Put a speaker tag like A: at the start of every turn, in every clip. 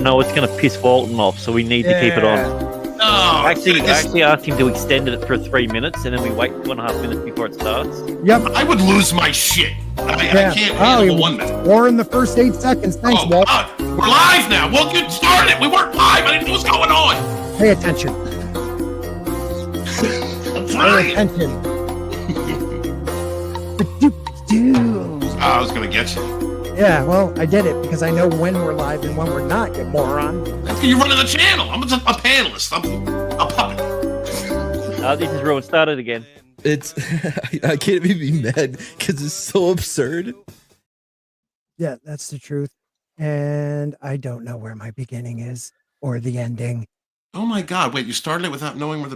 A: no, it's going to piss Walton off, so we need to keep it on.
B: Oh,
A: I actually asked him to extend it for 3 minutes, and then we wait 2.5 minutes before it starts.
C: Yep.
B: I would lose my shit. I can't handle 1 minute.
C: Or in the first 8 seconds. Thanks, Walt.
B: We're live now. We'll get started. We weren't live. I didn't know what's going on.
C: Pay attention.
B: I'm trying.
C: Pay attention.
B: I was going to get you.
C: Yeah, well, I did it because I know when we're live and when we're not, you moron.
B: You're running the channel. I'm just a panelist. I'm a puppet.
A: This is Rowan started again.
D: It's I can't even be mad because it's so absurd.
C: Yeah, that's the truth. And I don't know where my beginning is or the ending.
B: Oh my God! Wait, you started it without knowing where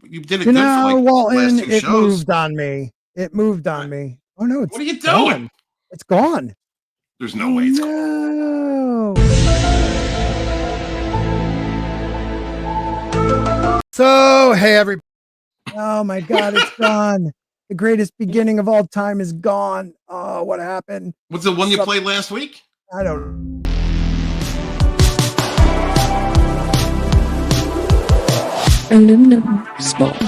B: you did it.
C: You
B: good
C: know,
B: for like
C: Walton,
B: last 2
C: it
B: shows.
C: moved on me. It moved on me. Oh no, it's
B: What are you
C: gone.
B: doing?
C: It's gone.
B: There's no way it's gone.
C: No. So, hey, everybody. Oh my God, it's gone. The greatest beginning of all time is gone. Oh, what happened?
B: What's the one you played last week?
C: I don't know.
E: Aluminum Spork.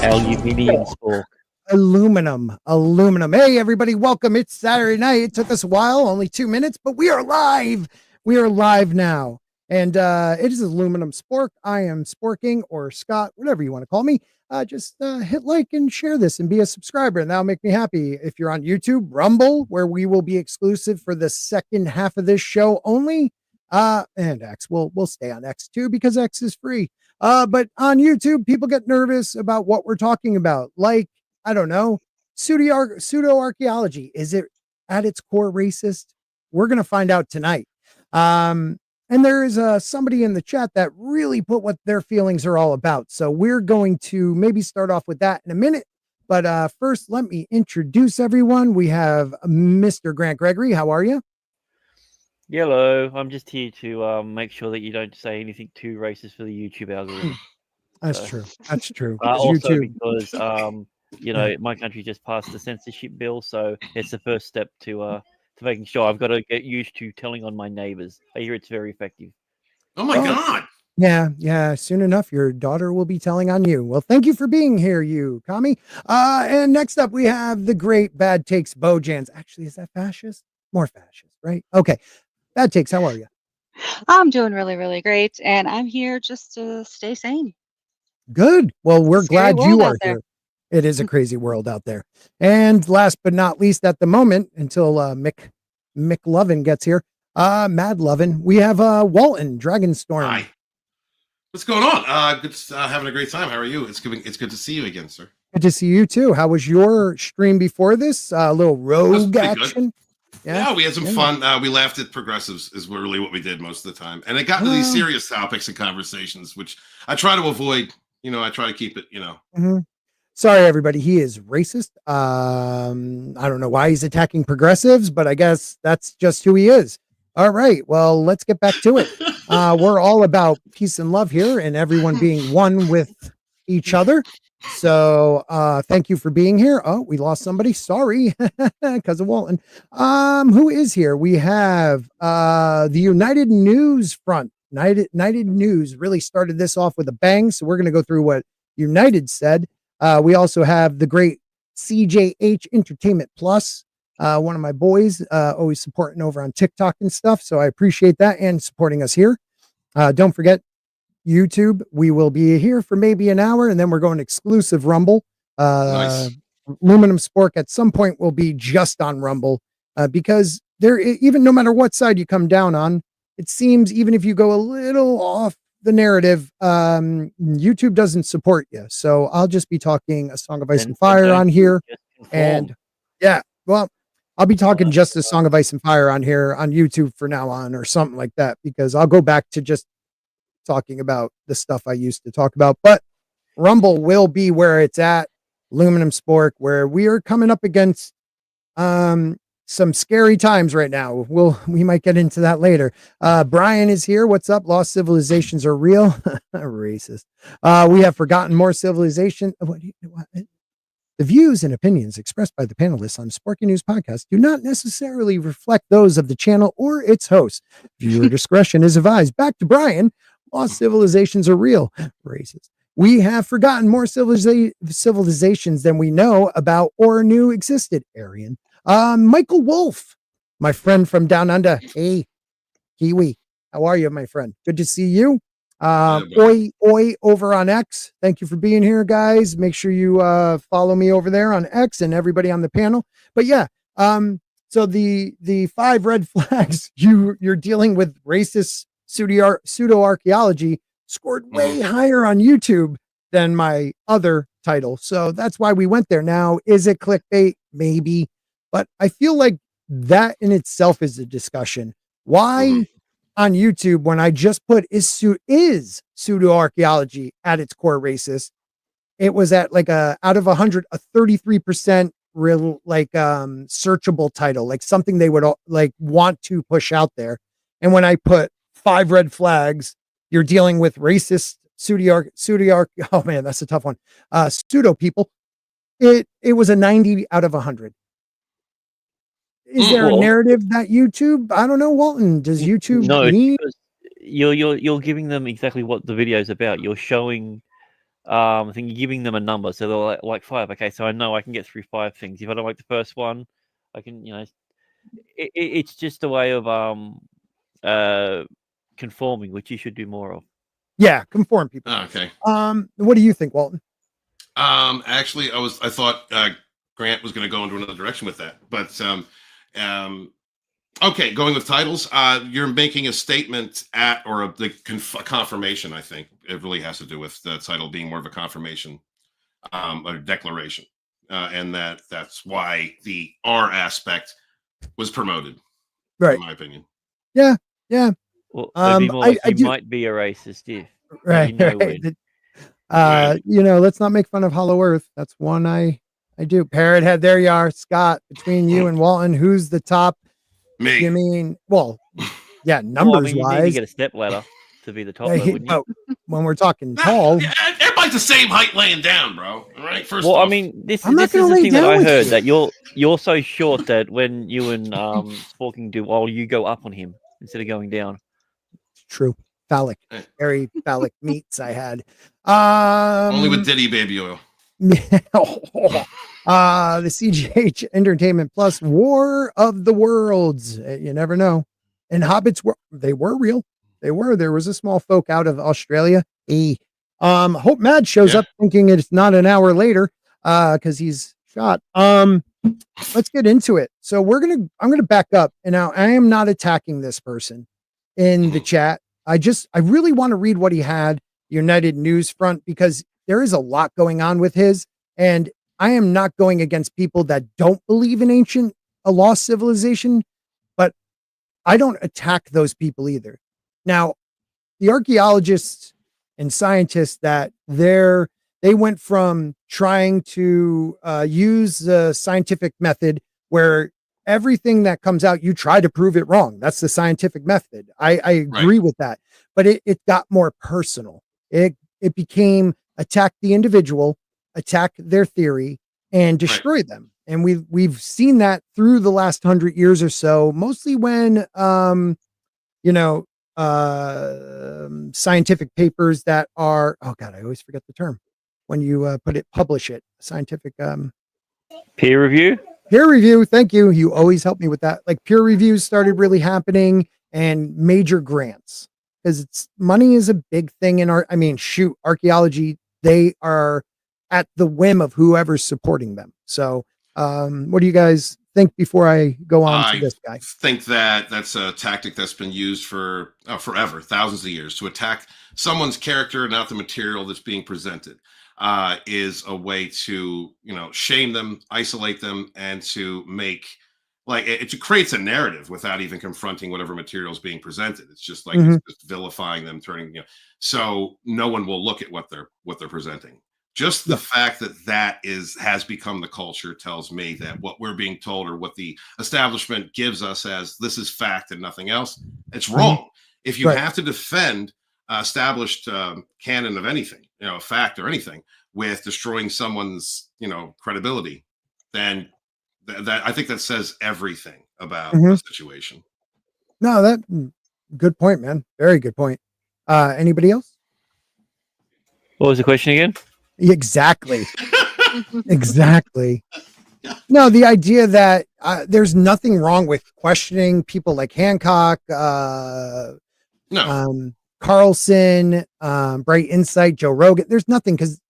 A: Aluminum Spork.
C: Aluminum. Hey, everybody, welcome. It's Saturday night. It took us a while, only 2 minutes, but we are live. We are live now. And it is Aluminum Spork. I am Sporking or Scott, whatever you want to call me. Just hit like and share this and be a subscriber, and that'll make me happy. If you're on YouTube, Rumble, where we will be exclusive for the second half of this show only. And X, we'll stay on X too because X is free. But on YouTube, people get nervous about what we're talking about. Like, I don't know, pseudoarcheology. Is it at its core racist? We're going to find out tonight. And there is somebody in the chat that really put what their feelings are all about. So we're going to maybe start off with that in a minute. But first, let me introduce everyone. We have Mr. Grant Gregory. How are you?
A: Hello, I'm just here to make sure that you don't say anything too racist for the YouTube algorithm.
C: That's true. That's true.
A: Also
C: YouTube.
A: because you know, my country just passed the censorship bill, so it's the first step to making sure I've got to get used to telling on my neighbors. I hear it's very effective.
B: Oh my God.
C: Yeah. Soon enough, your daughter will be telling on you. Well, thank you for being here, you commie. And next up, we have the great Bad Takes Bojans. Actually, is that fascist? More fascist, right? Okay. Bad Takes, how are you?
F: I'm doing really, really great, and I'm here just to stay sane.
C: Good. Well, we're
F: Scary
C: glad you
F: world
C: are
F: out there.
C: here. It is a crazy world out there. And last but not least at the moment, until McLovin gets here, Mad Lovin, we have Walton, Dragonstorm.
B: Hi. What's going on? Good, having a great time. How are you? It's good to see you again, sir.
C: Good to see you too. How was your stream before this? A little rogue
B: pretty
C: action?
B: Yeah, we had some fun. We laughed at progressives is really what we did most of the time. And it got into these serious topics and conversations, which I try to avoid. You know, I try to keep it, you know.
C: Mm-hmm. Sorry, everybody. He is racist. I don't know why he's attacking progressives, but I guess that's just who he is. All right. Well, let's get back to it. We're all about peace and love here and everyone being one with each other. So thank you for being here. Oh, we lost somebody. Sorry, because of Walton. Who is here? We have the United News Front. United News really started this off with a bang. So we're going to go through what United said. We also have the great CJH Entertainment Plus. One of my boys, always supporting over on TikTok and stuff. So I appreciate that and supporting us here. Don't forget YouTube. We will be here for maybe an hour and then we're going exclusive Rumble.
B: Nice.
C: Aluminum Spork at some point will be just on Rumble because there, even no matter what side you come down on, it seems even if you go a little off the narrative, YouTube doesn't support you. So I'll just be talking A Song of Ice and Fire on here. And yeah, well, I'll be talking just A Song of Ice and Fire on here on YouTube for now on or something like that, because I'll go back to just talking about the stuff I used to talk about. But Rumble will be where it's at. Aluminum Spork, where we are coming up against some scary times right now. We might get into that later. Brian is here. What's up? Lost civilizations are real. Racist. We have forgotten more civilization. The views and opinions expressed by the panelists on Sporky News Podcast do not necessarily reflect those of the channel or its hosts. Viewer discretion is advised. Back to Brian. Lost civilizations are real. Racist. We have forgotten more civilizations than we know about or knew existed. Aryan. Michael Wolf, my friend from down under. Hey, Kiwi. How are you, my friend? Good to see you. Oi over on X. Thank you for being here, guys. Make sure you follow me over there on X and everybody on the panel. But yeah, so the 5 red flags you're dealing with racist pseudo-archeology scored way higher on YouTube than my other title. So that's why we went there. Now, is it clickbait? Maybe. But I feel like that in itself is a discussion. Why on YouTube, when I just put is pseudo-archeology at its core racist, it was at like out of 100, a 33% real searchable title, like something they would like want to push out there. And when I put 5 red flags, you're dealing with racist pseudo oh man, that's a tough one. Pseudo people. It was a 90 out of 100. Is there a narrative that YouTube? I don't know, Walton. Does YouTube need?
A: You're giving them exactly what the video is about. You're showing, I think you're giving them a number, so they're like 5. Okay, so I know I can get through 5 things. If I don't like the first one, I can, it's just a way of conforming, which you should do more of.
C: Yeah, conform people.
B: Okay.
C: What do you think, Walton?
B: Actually, I thought Grant was going to go into another direction with that, but okay, going with titles, you're making a statement at or a confirmation. I think it really has to do with the title being more of a confirmation, a declaration, and that's why the R aspect was promoted,
C: right?
B: In my opinion.
C: Yeah.
A: Well, it'd be more like you might be a racist if
C: right. Let's not make fun of Hollow Earth. That's one I do. Parrothead, there you are. Scott, between you and Walton, who's the top?
B: Me.
C: You mean, well, yeah, numbers
A: you
C: wise.
A: need to get a step ladder to be the top, though, wouldn't you?
C: When we're talking tall.
B: Everybody's the same height laying down, bro. All right, first
A: well,
B: off.
A: I mean, this is the thing that I heard, that you're so short that when you and Sporking do, you go up on him instead of going down.
C: True. Phallic. Very phallic meats I had.
B: Only with Diddy baby oil.
C: The CGH Entertainment Plus War of the Worlds. You never know. And hobbits they were real. There was a small folk out of Australia. Hope Mad shows up thinking it's not an hour later because he's shot. Let's get into it. So I'm gonna back up, and now I am not attacking this person in the chat. I really want to read what he had, United News Front, because there is a lot going on with his, and I am not going against people that don't believe in a lost civilization, but I don't attack those people either. Now, the archaeologists and scientists that they went from trying to use the scientific method where everything that comes out, you try to prove it wrong. That's the scientific method. I agree with that, but it got more personal. It became attack the individual, attack their theory, and destroy them. And we've seen that through the last 100 years or so, mostly when scientific papers that are, oh God, I always forget the term when you publish it, scientific
A: peer review.
C: Thank you. You always help me with that. Like peer reviews started really happening, and major grants, because money is a big thing in archaeology. They are at the whim of whoever's supporting them. So what do you guys think before I go on to this guy?
B: I think that's a tactic that's been used for forever, thousands of years, to attack someone's character, not the material that's being presented. Is a way to shame them, isolate them, and to make like it creates a narrative without even confronting whatever material is being presented. It's just like
C: Mhm.
B: it's just vilifying them, so no one will look at what they're presenting. Just the
C: Yeah.
B: fact that has become the culture tells me that what we're being told or what the establishment gives us as this is fact and nothing else, it's wrong. If you
C: Right.
B: have to defend established canon of anything, a fact or anything, with destroying someone's credibility, then that I think that says everything about
C: Mhm.
B: the situation.
C: No, good point, man. Very good point. Anybody else?
A: What was the question again?
C: Exactly. Exactly. No, the idea that there's nothing wrong with questioning people like Hancock,
B: No.
C: Carlson, Bright Insight, Joe Rogan. There's nothing because,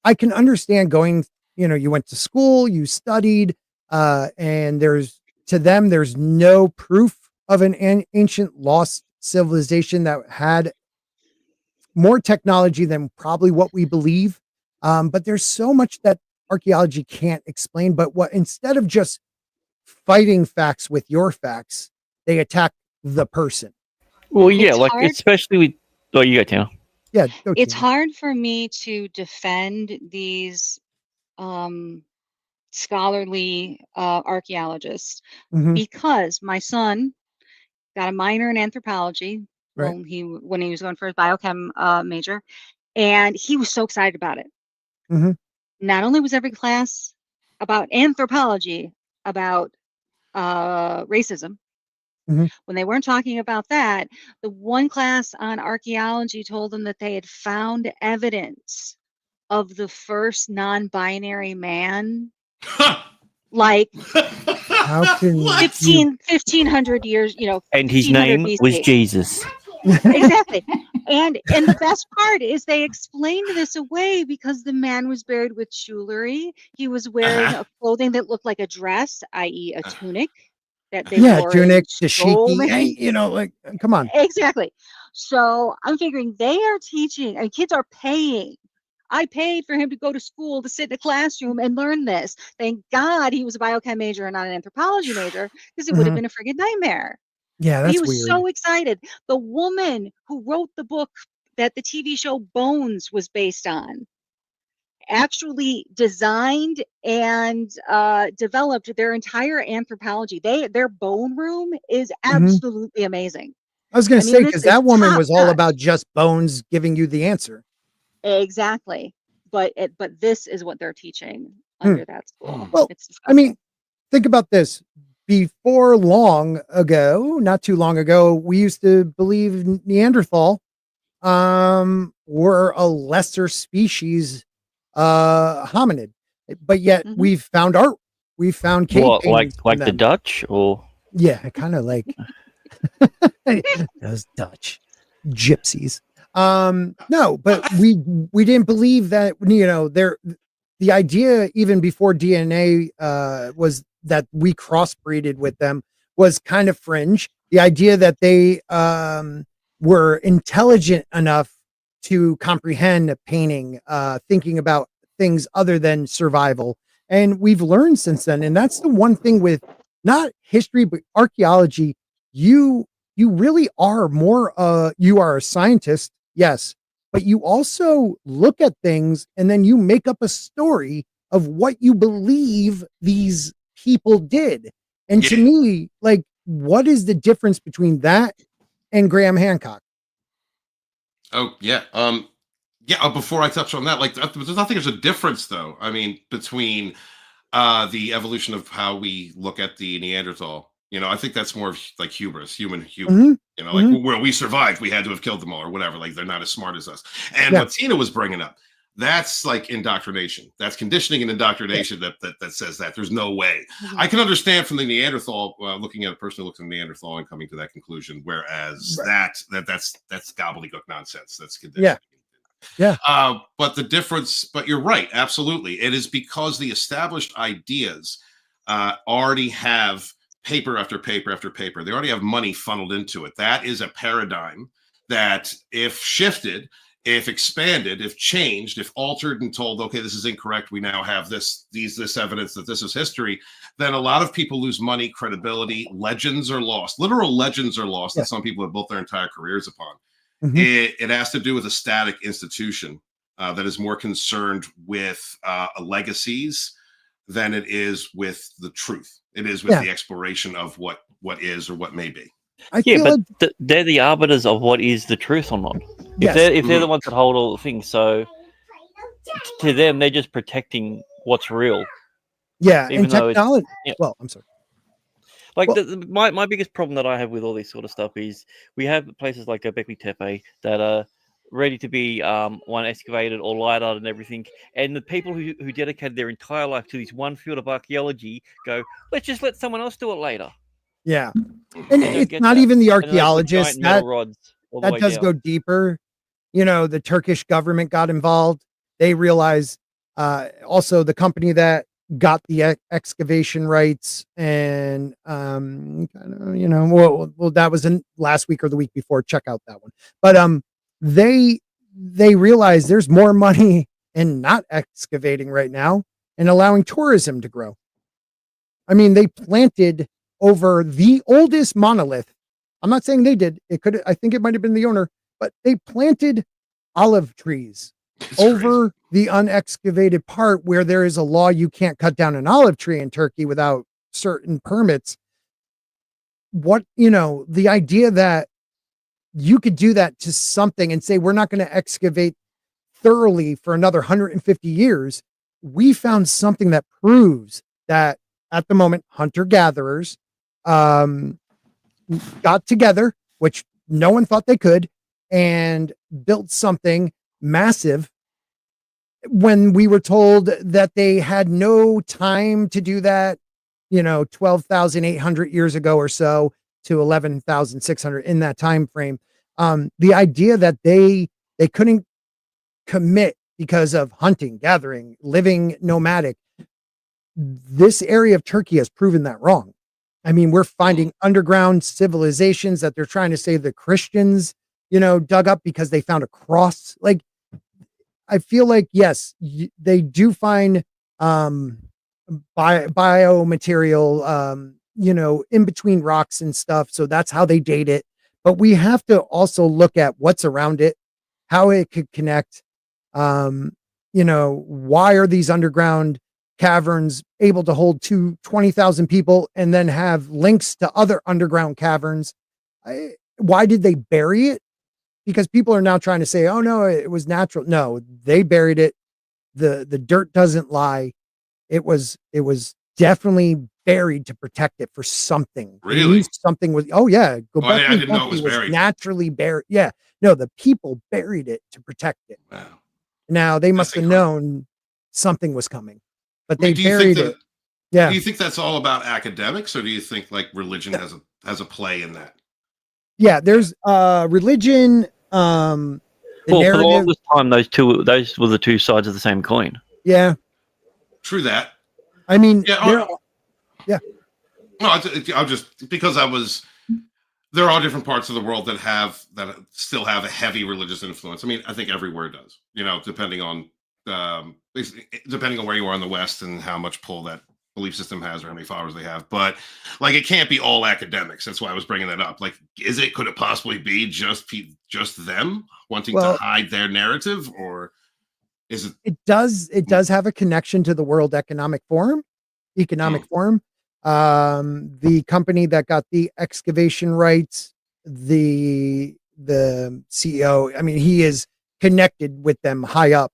C: I can understand going, you went to school, you studied, and to them, there's no proof of an ancient lost civilization that had more technology than probably what we believe. But there's so much that archaeology can't explain. But instead of just fighting facts with your facts, they attack the person.
A: Well, yeah,
F: It's
A: like
F: hard.
A: especially with. Oh, you go, Tina.
C: Yeah, go
F: It's
C: Tina.
F: hard for me to defend these scholarly archaeologists
C: Mhm.
F: because my son got a minor in anthropology.
C: Right.
F: Well, when he was going for his biochem major, and he was so excited about it.
C: Mhm.
F: Not only was every class about anthropology, about racism.
C: Mhm.
F: When they weren't talking about that, the one class on archaeology told them that they had found evidence of the first non-binary man, like
C: How can
B: What?
C: you?
F: 1500 years,
A: And his
F: 1500
A: name was
F: BC.
A: Jesus.
F: Exactly. And the best part is they explained this away because the man was buried with jewelry. He was wearing
B: Uh-huh.
F: a clothing that looked like a dress, i.e. a tunic that they
C: Yeah,
F: wore in
C: tunic, dashiki. Hey,
F: so
C: like, come on.
F: exactly. So I'm figuring they are teaching, and kids are paying. I paid for him to go to school to sit in a classroom and learn this. Thank God he was a biochem major and not an anthropology major, because it would have
C: Mhm.
F: been a friggin' nightmare.
C: Yeah,
F: But he
C: that's
F: was
C: weird.
F: so excited. The woman who wrote the book that the TV show Bones was based on actually designed and developed their entire anthropology. Their bone room is
C: Mhm.
F: absolutely amazing.
C: I was gonna
F: I
C: say
F: mean, this
C: because
F: is
C: that woman
F: top
C: was all
F: notch.
C: about just bones giving you the answer.
F: Exactly. But this is what they're teaching
C: Hmm.
F: under that school.
C: Well,
F: It's
C: I
F: disgusting.
C: mean, think about this. Before long ago, not too long ago, we used to believe Neanderthal were a lesser species hominid, but yet
F: Mhm.
C: we've found art. We found cave
A: What,
C: paintings from
A: like the
C: them.
A: Dutch, or
C: Yeah, kind of like those Dutch gypsies. No, but we didn't believe that, the idea even before DNA was that we crossbreeded with them was kind of fringe. The idea that they were intelligent enough to comprehend painting, thinking about things other than survival. And we've learned since then. And that's the one thing with not history, but archaeology. You really are you are a scientist, yes, but you also look at things and then you make up a story of what you believe these people did. And to
B: Yeah.
C: me, like, what is the difference between that and Graham Hancock?
B: Oh yeah. Yeah. Before I touch on that, like, I think there's a difference, though. I mean, between the evolution of how we look at the Neanderthal. I think that's more of like hubris, human hubris.
C: Mhm.
B: Like
C: Mhm.
B: where we survived, we had to have killed them all or whatever. Like they're not as smart as us. And
C: Yeah.
B: what Tina was bringing up, that's like indoctrination. That's conditioning and
C: Yeah.
B: indoctrination that says that there's no way.
F: Mhm.
B: I can understand from the Neanderthal, looking at a person who looks at Neanderthal and coming to that conclusion. Whereas
C: Right.
B: that's gobbledygook nonsense. That's
C: Yeah.
B: conditioning.
C: Yeah.
B: But the difference, but you're right, absolutely. It is because the established ideas already have paper after paper after paper. They already have money funneled into it. That is a paradigm that, if shifted, if expanded, if changed, if altered and told, okay, this is incorrect, we now have this evidence that this is history, then a lot of people lose money, credibility, legends are lost. Literal legends are lost that some people have built their entire careers upon. It has to do with a static institution that is more concerned with legacies than it is with the truth. It is with the exploration of what is or what may be.
A: But they're the arbiters of what is the truth or not. If they're the ones that hold all the things, so to them they're just protecting what's real.
C: Yeah,
A: even
C: and technology. Well, I'm sorry.
A: Like my biggest problem that I have with all this sort of stuff is we have places like Göbekli Tepe that are ready to be one excavated or lidar and everything, and the people who dedicated their entire life to this one field of archaeology go, let's just let someone else do it later.
C: Yeah, and it's not even the archaeologists that does
A: down.
C: go deeper. You know, the Turkish government got involved. They realized also the company that got the excavation rights and well that was in last week or the week before. Check out that one. But they realize there's more money in not excavating right now and allowing tourism to grow. I mean, they planted over the oldest monolith. I'm not saying they did. I think it might have been the owner, but they planted olive trees over the unexcavated part where there is a law you can't cut down an olive tree in Turkey without certain permits. The idea that you could do that to something and say, we're not going to excavate thoroughly for another 150 years. We found something that proves that at the moment, hunter-gatherers got together, which no one thought they could, and built something massive when we were told that they had no time to do that, 12,800 years ago or so to 11,600 in that time frame. The idea that they couldn't commit because of hunting, gathering, living nomadic. This area of Turkey has proven that wrong. I mean, we're finding underground civilizations that they're trying to say the Christians, dug up because they found a cross. Like, I feel like, yes, they do find biomaterial, in between rocks and stuff. So that's how they date it. But we have to also look at what's around it, how it could connect. Why are these underground caverns able to hold 20,000 people and then have links to other underground caverns? Why did they bury it? Because people are now trying to say, oh no, it was natural. No, they buried it. The dirt doesn't lie. It was definitely buried to protect it for something.
B: Really?
C: Something was, oh yeah.
B: I didn't know it was buried.
C: Naturally buried. Yeah. No, the people buried it to protect it.
B: Wow.
C: Now they must have known something was coming, but they buried it. Yeah.
B: Do you think that's all about academics, or do you think like religion has a play in that?
C: Yeah, there's religion. The
A: for the
C: narrative.
A: longest time, those were the two sides of the same coin.
C: Yeah.
B: True that.
C: I mean,
B: No, I'll just because there are different parts of the world that still have a heavy religious influence. I mean, I think everywhere does. Depending on where you are in the West and how much pull that belief system has or how many followers they have. But like, it can't be all academics. That's why I was bringing that up. Like, could it possibly be just them wanting to hide their narrative, or is it? It
C: does have a connection to the World Economic Forum. The company that got the excavation rights, the CEO, I mean, he is connected with them high up.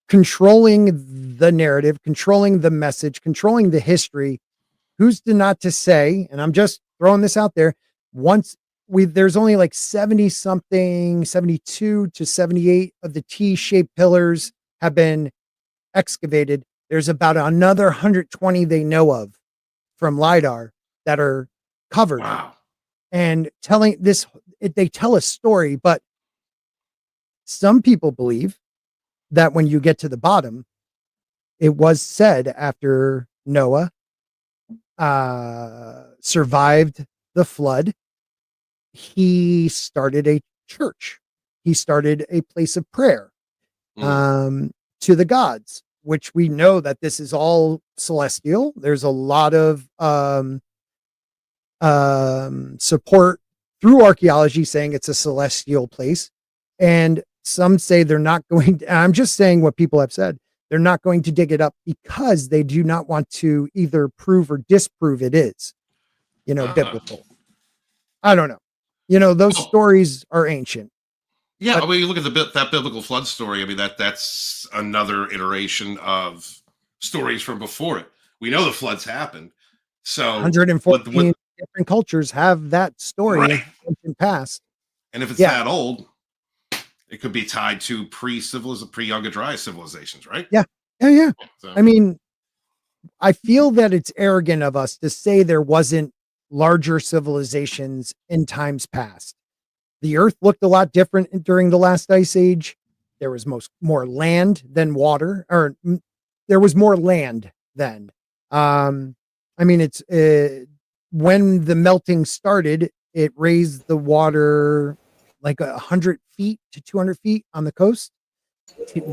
C: Controlling the narrative, controlling the message, controlling the history. Who's not to say, and I'm just throwing this out there, there's only like 70 something, 72 to 78 of the T-shaped pillars have been excavated. There's about another 120 they know of from LiDAR that are covered.
B: Wow.
C: And they tell a story, but some people believe that when you get to the bottom, it was said after Noah survived the flood, he started a church he started a place of prayer
B: Mm.
C: to the gods, which we know that this is all celestial. There's a lot of support through archaeology saying it's a celestial place. And some say they're not going to, I'm just saying what people have said. They're not going to dig it up because they do not want to either prove or disprove it is, biblical. I don't know. Those
B: Well,
C: stories are ancient.
B: yeah,
C: But-
B: I mean, you look at that biblical flood story. I mean, that's another iteration of stories from before it. We know the floods happened. So
C: 114 different cultures have that story
B: Right.
C: in the past.
B: and if it's
C: Yeah.
B: that old, it could be tied to pre-Younger Dryas civilizations, right?
C: Yeah. Yeah.
B: So,
C: I mean, I feel that it's arrogant of us to say there wasn't larger civilizations in times past. The earth looked a lot different during the last ice age. There was more land than water, or there was more land then. I mean, it's when the melting started, it raised the water like 100 feet to 200 feet on the coast. I mean,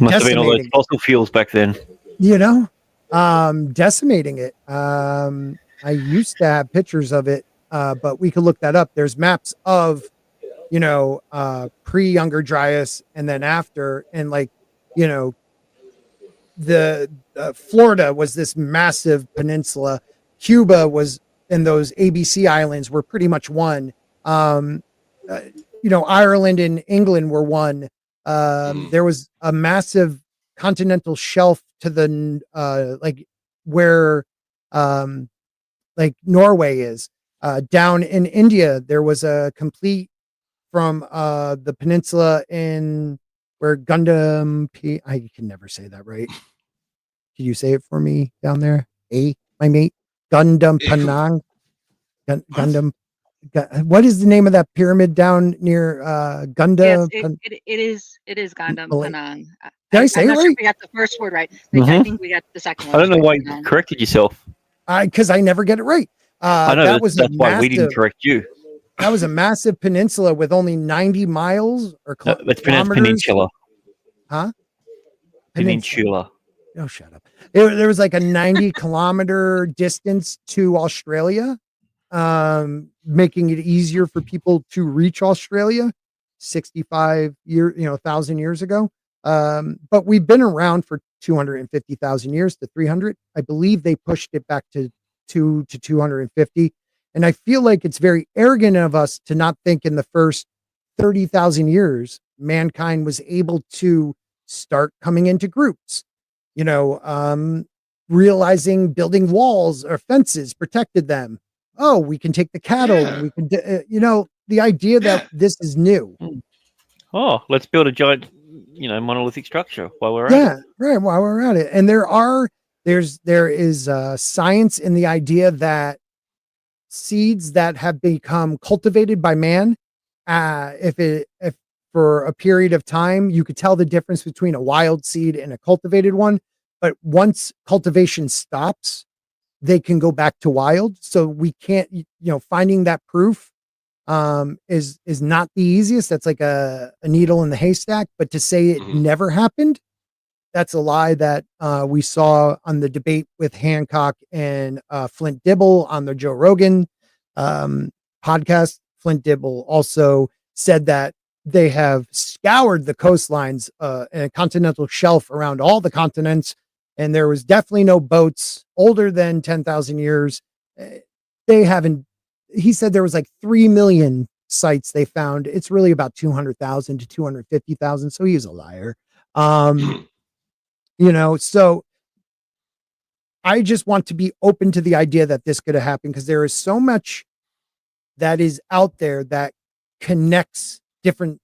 A: Must have been all those
C: decimating,
A: fossil fuels back then.
C: decimating it. I used to have pictures of it, but we could look that up. There's maps of, pre-Younger Dryas and then after, and the Florida was this massive peninsula. Cuba was, and those ABC islands were pretty much one. Ireland and England were one. There was a massive continental shelf to the where Norway is. Down in India, there was a complete from the peninsula in where Gundam I can never say that right. Can you say it for me down there? My mate? Gundam Penang. Gundam. What is the name of that pyramid down near Gundam?
F: Yes, it is Gundam Penang.
C: Did I say
F: I'm
C: it
F: not sure
C: right?
F: if we got the first word right. I think we got the second one.
A: I don't know why
F: Penang.
A: you corrected yourself.
C: Because I never get it right.
A: I know
C: that was
A: that's why we didn't correct you.
C: That was a massive peninsula with only 90 miles or
A: It's pronounced
C: kilometers.
A: peninsula.
C: Huh?
A: Peninsula.
C: Oh, shut up. There was like a 90-kilometer distance to Australia, making it easier for people to reach Australia 1,000 years ago. But we've been around for 250,000 years to 300. I believe they pushed it back to 250. And I feel like it's very arrogant of us to not think in the first 30,000 years, mankind was able to start coming into groups, realizing building walls or fences protected them. Oh, we can take the cattle.
B: Yeah.
C: We can, the idea that this is new.
A: Oh, let's build a giant, monolithic structure while we're at it.
C: Right. While we're at it. And there is science in the idea that seeds that have become cultivated by man, if for a period of time, you could tell the difference between a wild seed and a cultivated one. But once cultivation stops, they can go back to wild. So we can't, finding that proof is not the easiest. That's like a needle in the haystack. But to say it never happened, that's a lie that we saw on the debate with Hancock and Flint Dibble on the Joe Rogan podcast. Flint Dibble also said that they have scoured the coastlines and a continental shelf around all the continents, and there was definitely no boats older than 10,000 years. They haven't. He said there was like 3 million sites they found. It's really about 200,000 to 250,000. So he's a liar. So I just want to be open to the idea that this could have happened because there is so much that is out there that connects different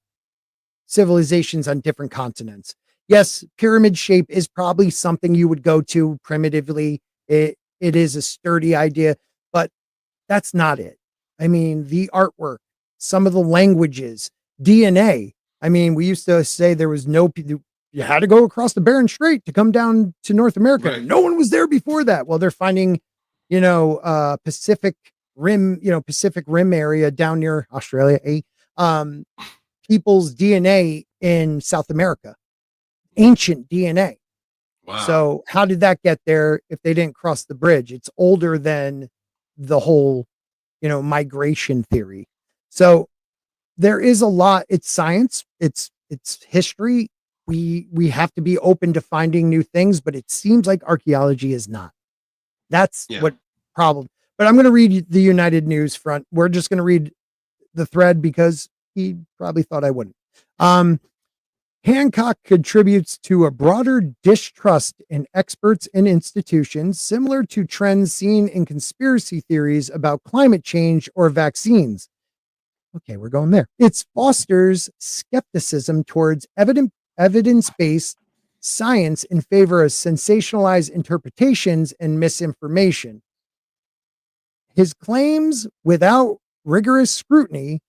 C: civilizations on different continents. Yes, pyramid shape is probably something you would go to primitively. It is a sturdy idea, but that's not it. I mean, the artwork, some of the languages, DNA. I mean, we used to say there was you had to go across the Bering Strait to come down to North America.
B: Right.
C: No one was there before that. Well, they're finding, Pacific Rim area down near Australia, people's DNA in South America, ancient DNA.
B: Wow.
C: So how did that get there if they didn't cross the bridge? It's older than the whole, migration theory. So there is a lot. It's science. It's history. We have to be open to finding new things, but it seems like archaeology is not. That's what problem. But I'm going to read the United News front. We're just going to read the thread because he probably thought I wouldn't. Hancock contributes to a broader distrust in experts and institutions, similar to trends seen in conspiracy theories about climate change or vaccines. Okay, we're going there. It fosters skepticism towards evidence-based science in favor of sensationalized interpretations and misinformation. His claims, without rigorous scrutiny,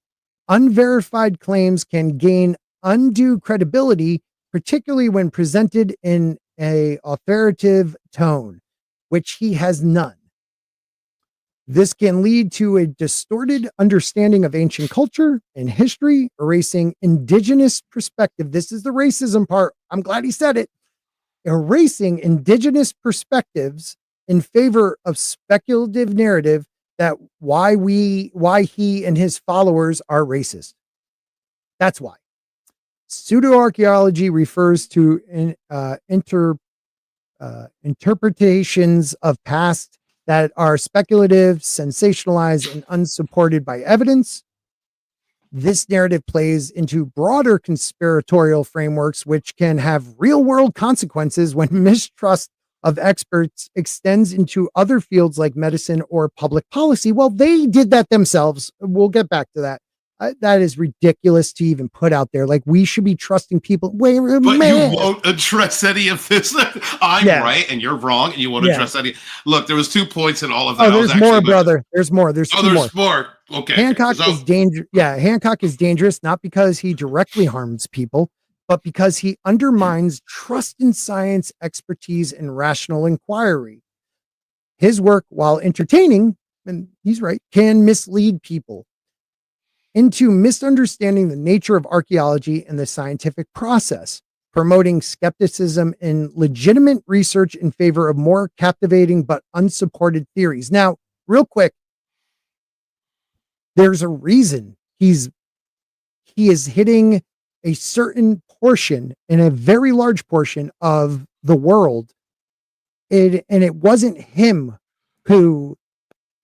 C: unverified claims can gain undue credibility, particularly when presented in an authoritative tone, which he has none. This can lead to a distorted understanding of ancient culture and history, erasing indigenous perspective. This is the racism part. I'm glad he said it. Erasing indigenous perspectives in favor of speculative narrative that why he and his followers are racist. That's why. Pseudoarcheology refers to interpretations of past that are speculative, sensationalized, and unsupported by evidence. This narrative plays into broader conspiratorial frameworks, which can have real-world consequences when mistrust of experts extends into other fields like medicine or public policy. Well, they did that themselves. We'll get back to that. That is ridiculous to even put out there. Like, we should be trusting people. Wait,
B: but
C: man.
B: You won't address any of this. I'm right and you're wrong, and you won't address any. Look, there was 2 points in all of that.
C: Oh, there's more, brother. There's more. There's
B: more. Okay.
C: Hancock is dangerous. Yeah, Hancock is dangerous not because he directly harms people, but because he undermines trust in science, expertise, and rational inquiry. His work, while entertaining, and he's right, can mislead people into misunderstanding the nature of archaeology and the scientific process, promoting skepticism and legitimate research in favor of more captivating but unsupported theories. Now, real quick, there's a reason he is hitting a certain portion, in a very large portion of the world. And it wasn't him who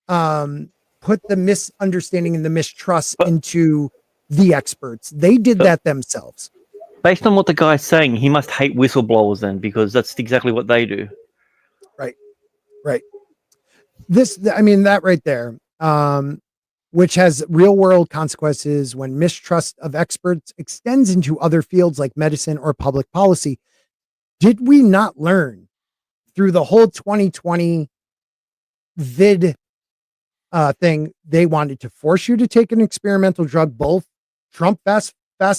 C: put the misunderstanding and the mistrust into the experts. They did that themselves.
A: Based on what the guy's saying, he must hate whistleblowers then, because that's exactly what they do.
C: Right. That right there, which has real world consequences when mistrust of experts extends into other fields like medicine or public policy. Did we not learn through the whole 2020 vid thing? They wanted to force you to take an experimental drug. Both Trump fast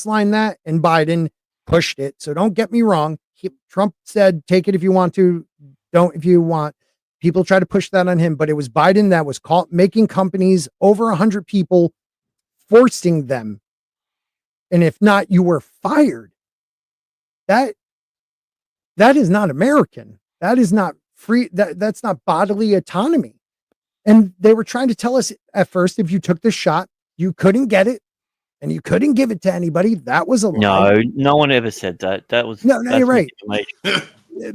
C: line that, and Biden pushed it. So don't get me wrong. Trump said, take it if you want to, don't if you want. People try to push that on him, but it was Biden that was making companies over 100 people, forcing them. And if not, you were fired. That is not American. That is not free. That's not bodily autonomy. And they were trying to tell us at first, if you took the shot, you couldn't get it and you couldn't give it to anybody. That was a lie.
A: No one ever said that. That's
C: you're right.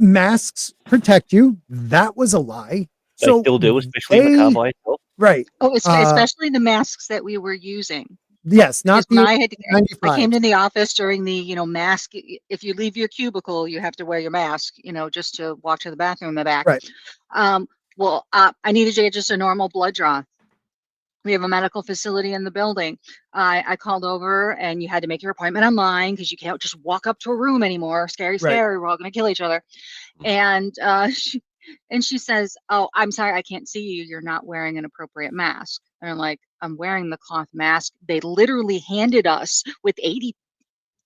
C: Masks protect you. That was a lie.
A: They still do, especially in the car by itself.
C: Right.
F: Oh, especially the masks that we were using.
C: Yes, not the.
F: I came to the office during the mask. If you leave your cubicle, you have to wear your mask. Just to walk to the bathroom in the back.
C: Right.
F: I needed to get just a normal blood draw. We have a medical facility in the building. I called over, and you had to make your appointment online because you can't just walk up to a room anymore. Scary. We're all going to kill each other. And she says, "Oh, I'm sorry, I can't see you. You're not wearing an appropriate mask." And I'm like, "I'm wearing the cloth mask they literally handed us with the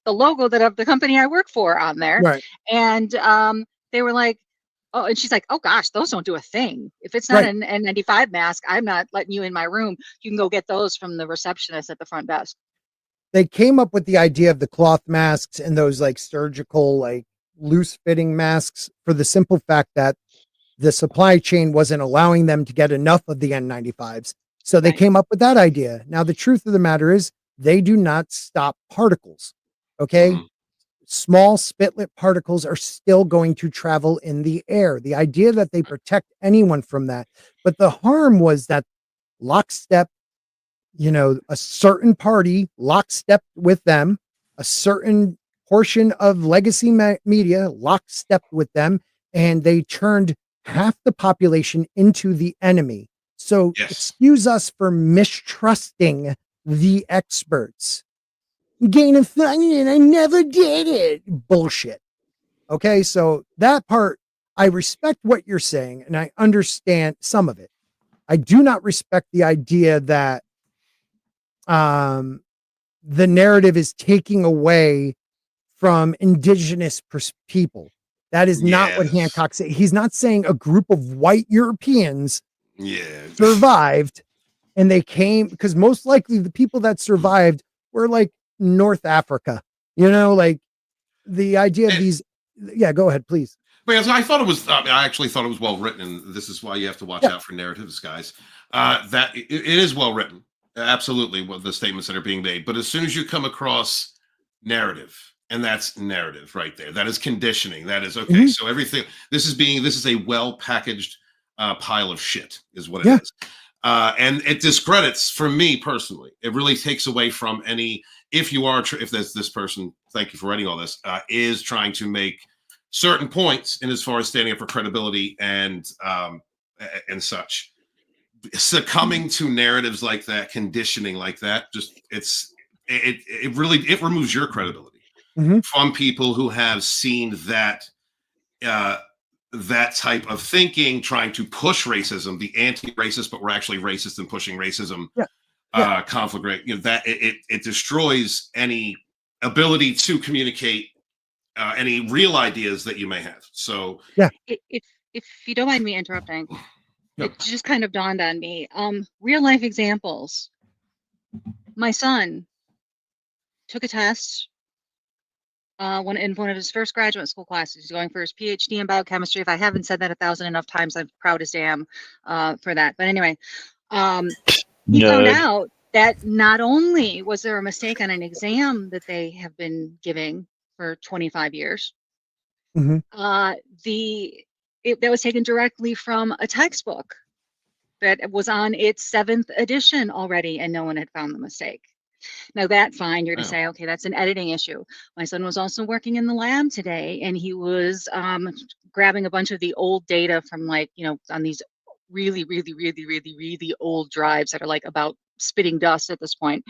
F: logo of the company I work for on there."
C: Right.
F: And they were like, "Oh," and she's like, "Oh gosh, those don't do a thing. If it's not an N95 mask, I'm not letting you in my room. You can go get those from the receptionist at the front desk."
C: they came up with the idea of the cloth masks and those like surgical, like loose fitting masks for the simple fact that the supply chain wasn't allowing them to get enough of the N95s. So they
F: Right.
C: came up with that idea. Now, the truth of the matter is they do not stop particles. Okay.
B: Mhm.
C: Small spitlet particles are still going to travel in the air. The idea that they protect anyone from that, but the harm was that lockstep, a certain party lockstep with them, a certain portion of legacy media lockstep with them, and they turned half the population into the enemy. So
B: Yes.
C: excuse us for mistrusting the experts. Gain of function, I never did it. Bullshit. Okay, so that part, I respect what you're saying, and I understand some of it. I do not respect the idea that the narrative is taking away from indigenous people. That is not what
B: Yes.
C: Hancock said. He's not saying a group of white Europeans
B: Yeah.
C: survived and they came, because most likely the people that survived were like North Africa, like the idea of
B: And-
C: these. Yeah, go ahead, please.
B: Because I thought it was, I actually thought it was well written, and this is why you have to watch out for narratives, guys. That it is well written, absolutely. What the statements that are being made, but as soon as you come across narrative, and that's narrative right there, that is conditioning. That is okay. So everything this is a well packaged pile of shit, is what it is. And it discredits, for me personally, it really takes away from any. If you are, if there's this person, thank you for writing all this, is trying to make certain points in as far as standing up for credibility and such, succumbing to narratives like that, conditioning like that, just it really removes your credibility from people who have seen that that type of thinking, trying to push racism, the anti-racist, but we're actually racist and pushing racism. Conflict, that it destroys any ability to communicate any real ideas that you may have. So
F: If you don't mind me interrupting,
B: No.
F: it just kind of dawned on me. Real life examples. My son took a test in one of his first graduate school classes. He's going for his PhD in biochemistry. If I haven't said that 1,000 enough times, I'm proud as damn for that. But anyway, he found out that not only was there a mistake on an exam that they have been giving for 25 years, that was taken directly from a textbook that was on its 7th edition already, and no one had found the mistake. Now that fine, you're to say, okay, that's an editing issue. My son was also working in the lab today, and he was grabbing a bunch of the old data from on these really, really, really, really, really old drives that are like about spitting dust at this point.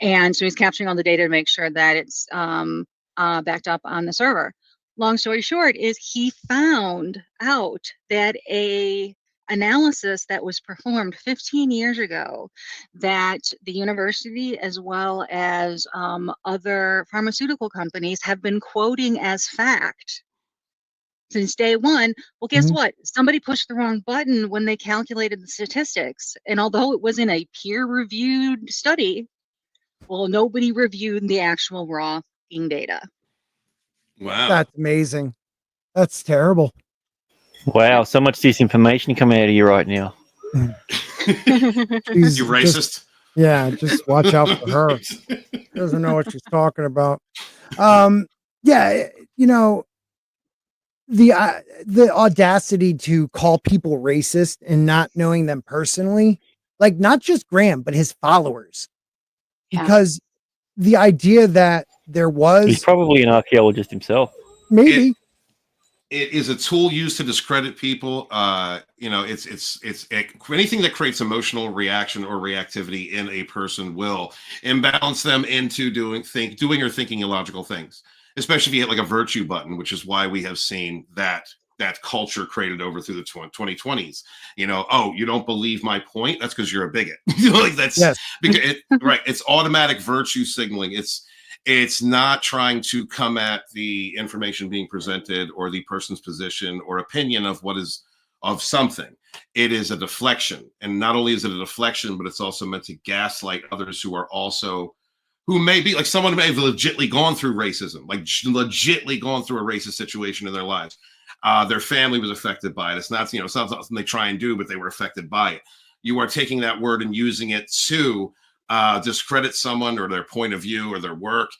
F: And so he's capturing all the data to make sure that it's backed up on the server. Long story short is he found out that a analysis that was performed 15 years ago that the university as well as other pharmaceutical companies have been quoting as fact since day one. Well, guess what? Somebody pushed the wrong button when they calculated the statistics. And although it was in a peer-reviewed study, well, nobody reviewed the actual raw data.
B: Wow.
C: That's amazing. That's terrible.
A: Wow, so much disinformation coming out of you right now.
C: She's
B: You racist.
C: Just watch out for her. She doesn't know what she's talking about. The audacity to call people racist and not knowing them personally, like not just Graham, but his followers. Because the idea that there was
A: He's probably an archaeologist himself.
C: maybe
B: It is a tool used to discredit people. It's anything that creates emotional reaction or reactivity in a person will imbalance them into doing or thinking illogical things. Especially if you hit like a virtue button, which is why we have seen that culture created over through the 2020s. You don't believe my point? That's because you're a bigot. Because it's automatic virtue signaling. It's not trying to come at the information being presented or the person's position or opinion of what is of something. It is a deflection. And not only is it a deflection, but it's also meant to gaslight others who are also who may be like someone who may have legitimately gone through racism, like legitimately gone through a racist situation in their lives. Their family was affected by it. It's not, it's not something they try and do, but they were affected by it. You are taking that word and using it to discredit someone or their point of view or their work,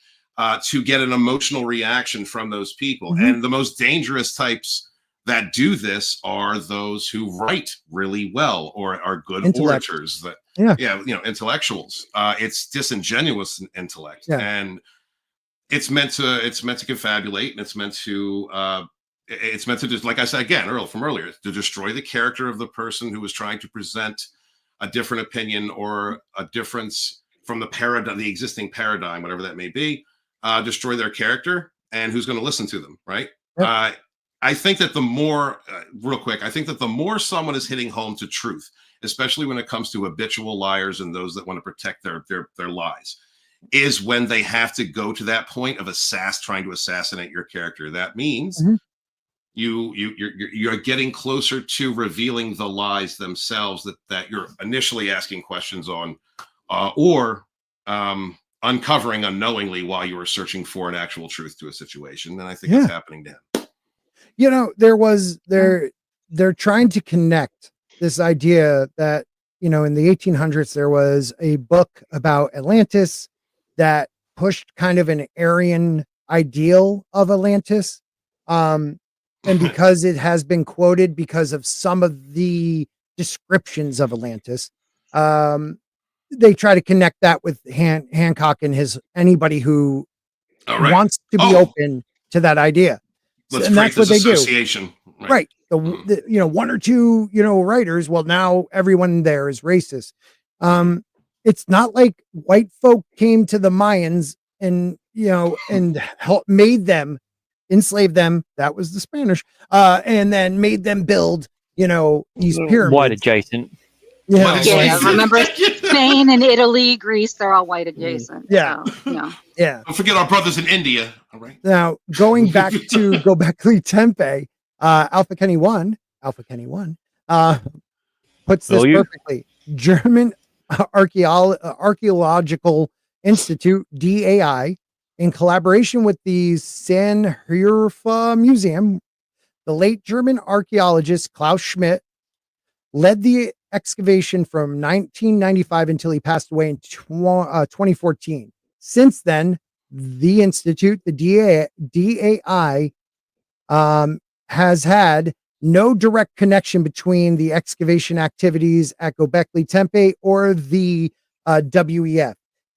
B: to get an emotional reaction from those people.
C: Mm-hmm.
B: And the most dangerous types that do this are those who write really well or are good orators. Intellectuals. It's disingenuous intellect, and it's meant to confabulate, and it's meant to just, like I said again earlier, to destroy the character of the person who was trying to present a different opinion or a difference from the existing paradigm, whatever that may be. Destroy their character, and who's going to listen to them, right? Yep. I think that the more, I think that the more someone is hitting home to truth, especially when it comes to habitual liars and those that want to protect their lies, is when they have to go to that point of trying to assassinate your character. That means you're getting closer to revealing the lies themselves that you're initially asking questions on, or uncovering unknowingly while you were searching for an actual truth to a situation. And I think it's happening to him.
C: They're trying to connect this idea that, in the 1800s, there was a book about Atlantis that pushed kind of an Aryan ideal of Atlantis. And because it has been quoted because of some of the descriptions of Atlantis, they try to connect that with Hancock and anybody who wants to be open to that idea.
B: Let's create this association.
C: Right. The one or two, writers. Well, now everyone there is racist. It's not like white folk came to the Mayans and, and enslaved them. That was the Spanish. And then made them build, these pyramids.
A: White adjacent.
F: Yeah, remember Spain and Italy, Greece, they're all white adjacent.
C: Yeah.
F: So,
B: Don't forget our brothers in India. All right.
C: Now, going back to Göbekli Tepe, Alpha Kenny 1 puts this perfectly. German Archaeological Institute, DAI, in collaboration with the Sanhöfe Museum, the late German archaeologist Klaus Schmidt led the excavation from 1995 until he passed away in 2014. Since then, the Institute, the DAI, has had no direct connection between the excavation activities at Göbekli Tepe or the WEF.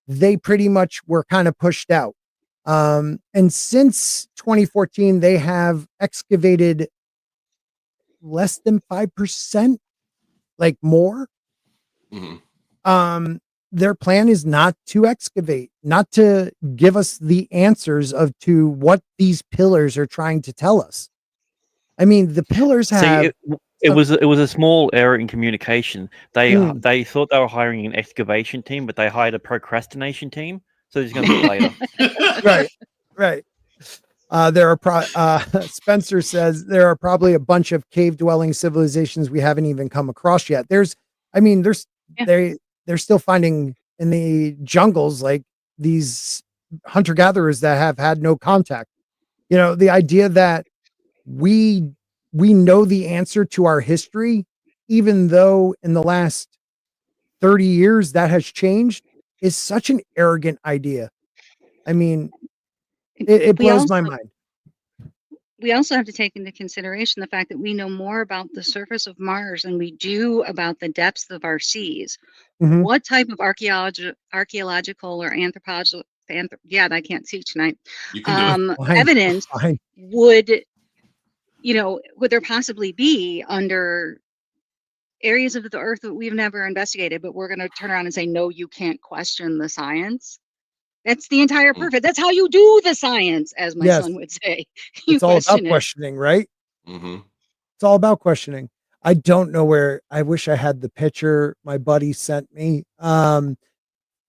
C: They pretty much were kind of pushed out. And since 2014, they have excavated less than 5%, like more. Their plan is not to excavate, not to give us the answers to what these pillars are trying to tell us. I mean, the pillars have.
A: It was a small error in communication. They thought they were hiring an excavation team, but they hired a procrastination team. So it's going to be later.
C: Right. Spencer says there are probably a bunch of cave dwelling civilizations we haven't even come across yet. They're still finding in the jungles like these hunter gatherers that have had no contact. The idea that we know the answer to our history, even though in the last 30 years that has changed, is such an arrogant idea. I mean, it blows my mind.
F: We also have to take into consideration the fact that we know more about the surface of Mars than we do about the depths of our seas.
C: Mm-hmm.
F: What type of archaeological or anthropological, I can't see tonight, evidence would there possibly be under areas of the earth that we've never investigated, but we're going to turn around and say, no, you can't question the science? That's the entire purpose. That's how you do the science, as my son would say.
C: It's all about questioning, right?
B: Mm-hmm.
C: It's all about questioning. I don't know where. I wish I had the picture my buddy sent me for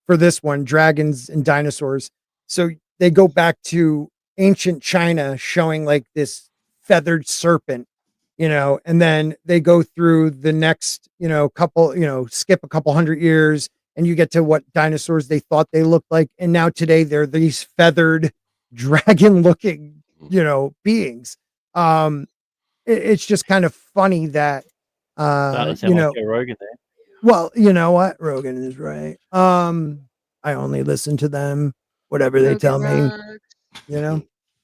C: this one, dragons and dinosaurs. So they go back to ancient China, showing like this feathered serpent, and then they go through the next, couple, skip a couple hundred years, and you get to what dinosaurs they thought they looked like. And now today they're these feathered dragon looking, beings. It's just kind of funny that,
A: Starting to sound like Joe Rogan there.
C: well, you know what? Rogan is right. I only listen to them, whatever they tell me,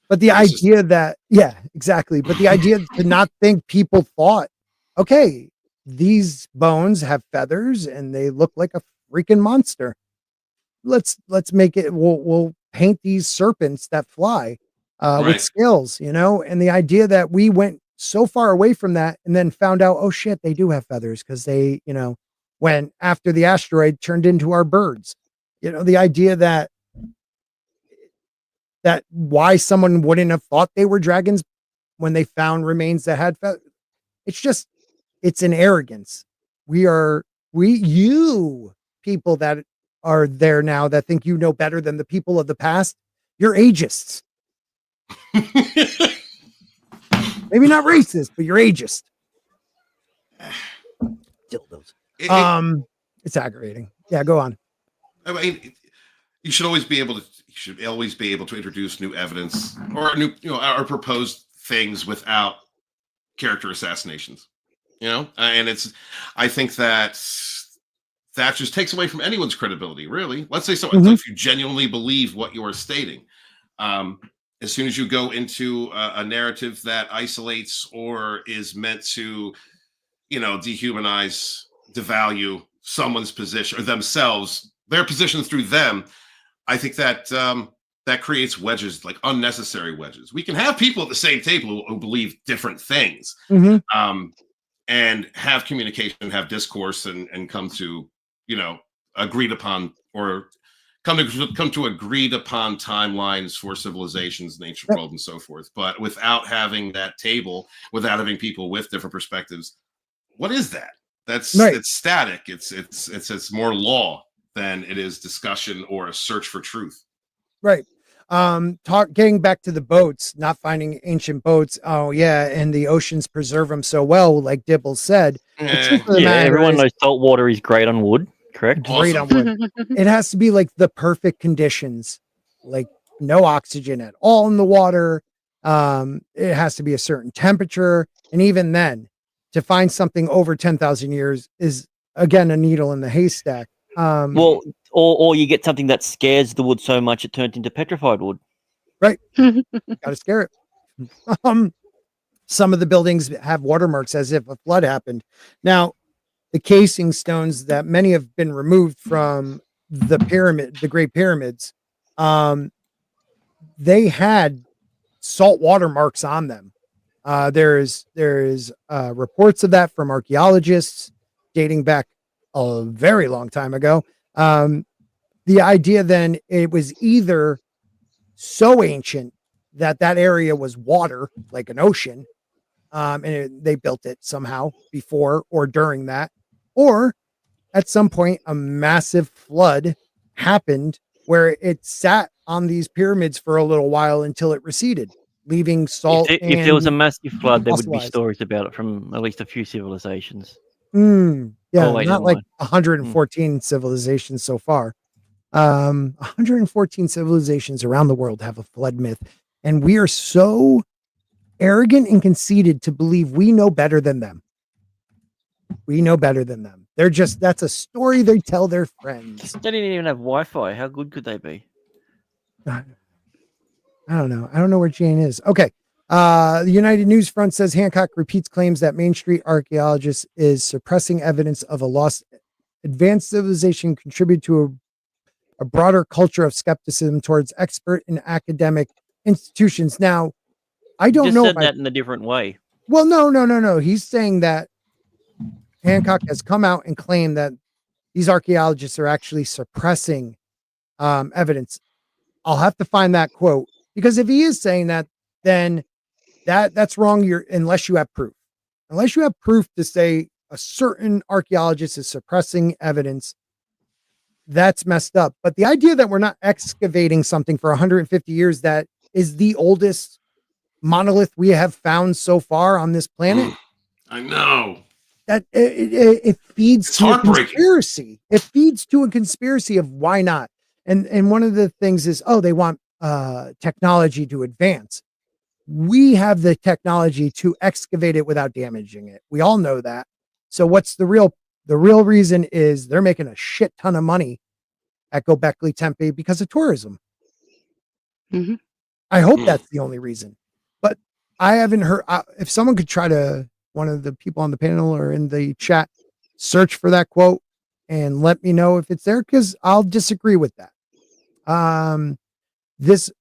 C: but the idea that, yeah, exactly. But the idea to not think people thought, okay, these bones have feathers and they look like a freaking monster. Let's make it. We'll paint these serpents that fly with scales, and the idea that we went so far away from that and then found out, oh shit, they do have feathers because they, when after the asteroid turned into our birds, the idea that why someone wouldn't have thought they were dragons when they found remains that had feathers. It's an arrogance. You people that are there now that think you know better than the people of the past, you're ageists. Maybe not racist, but you're ageist. Dildos. It's aggravating. Yeah, go on.
B: I mean, you should always be able to introduce new evidence or new, or proposed things without character assassinations. And I think that just takes away from anyone's credibility, really. Let's say someone, if you genuinely believe what you are stating, as soon as you go into a narrative that isolates or is meant to, dehumanize, devalue someone's position or themselves, their position through them, I think that that creates wedges, like unnecessary wedges. We can have people at the same table who believe different things, and have communication, have discourse, and come to, agreed upon or come to agreed upon timelines for civilizations in the ancient world and so forth. But without having that table, without having people with different perspectives, what is that? It's static. It's more law than it is discussion or a search for truth.
C: Right. Getting back to the boats, not finding ancient boats. Oh yeah, and the oceans preserve them so well, like Dibble said.
A: Everyone knows salt water is great on wood. Correct.
C: Great on wood. It has to be like the perfect conditions, like no oxygen at all in the water. It has to be a certain temperature, and even then, to find something over 10,000 years is again a needle in the haystack.
A: Or you get something that scares the wood so much it turns into petrified wood.
C: Right. Got to scare it. Some of the buildings have watermarks as if a flood happened. Now, the casing stones that many have been removed from the Great Pyramids, they had salt watermarks on them. There's reports of that from archaeologists dating back a very long time ago. The idea then, it was either so ancient that area was water, like an ocean, and they built it somehow before or during that, or at some point a massive flood happened where it sat on these pyramids for a little while until it receded, leaving salt.
A: If there was a massive flood, there would be stories about it from at least a few civilizations.
C: Yeah, not like 114 civilizations so far. 114 civilizations around the world have a flood myth, and we are so arrogant and conceited to believe we know better than them. We know better than them. That's a story they tell their friends.
A: They didn't even have Wi-Fi. How good could they be?
C: I don't know. I don't know where Jane is. Okay. The United News Front says Hancock repeats claims that Main Street archaeologists is suppressing evidence of a lost advanced civilization contribute to a broader culture of skepticism towards expert and academic institutions. Now, I don't know.
A: Said that in a different way.
C: Well, no. He's saying that Hancock has come out and claimed that these archaeologists are actually suppressing evidence. I'll have to find that quote, because if he is saying that, then that's wrong. Unless you have proof to say a certain archaeologist is suppressing evidence, that's messed up. But the idea that we're not excavating something for 150 years that is the oldest monolith we have found so far on this planet,
B: I know,
C: that it feeds
B: It's
C: to a
B: heartbreaking.
C: conspiracy. It feeds to a conspiracy of why not. And one of the things is, oh, they want technology to advance. We have the technology to excavate it without damaging it. We all know that. So what's the real reason is they're making a shit ton of money at Göbekli Tepe because of tourism.
F: Mhm.
C: I hope that's the only reason. But I haven't heard. If someone could try to, one of the people on the panel or in the chat, search for that quote and let me know if it's there, because I'll disagree with that. This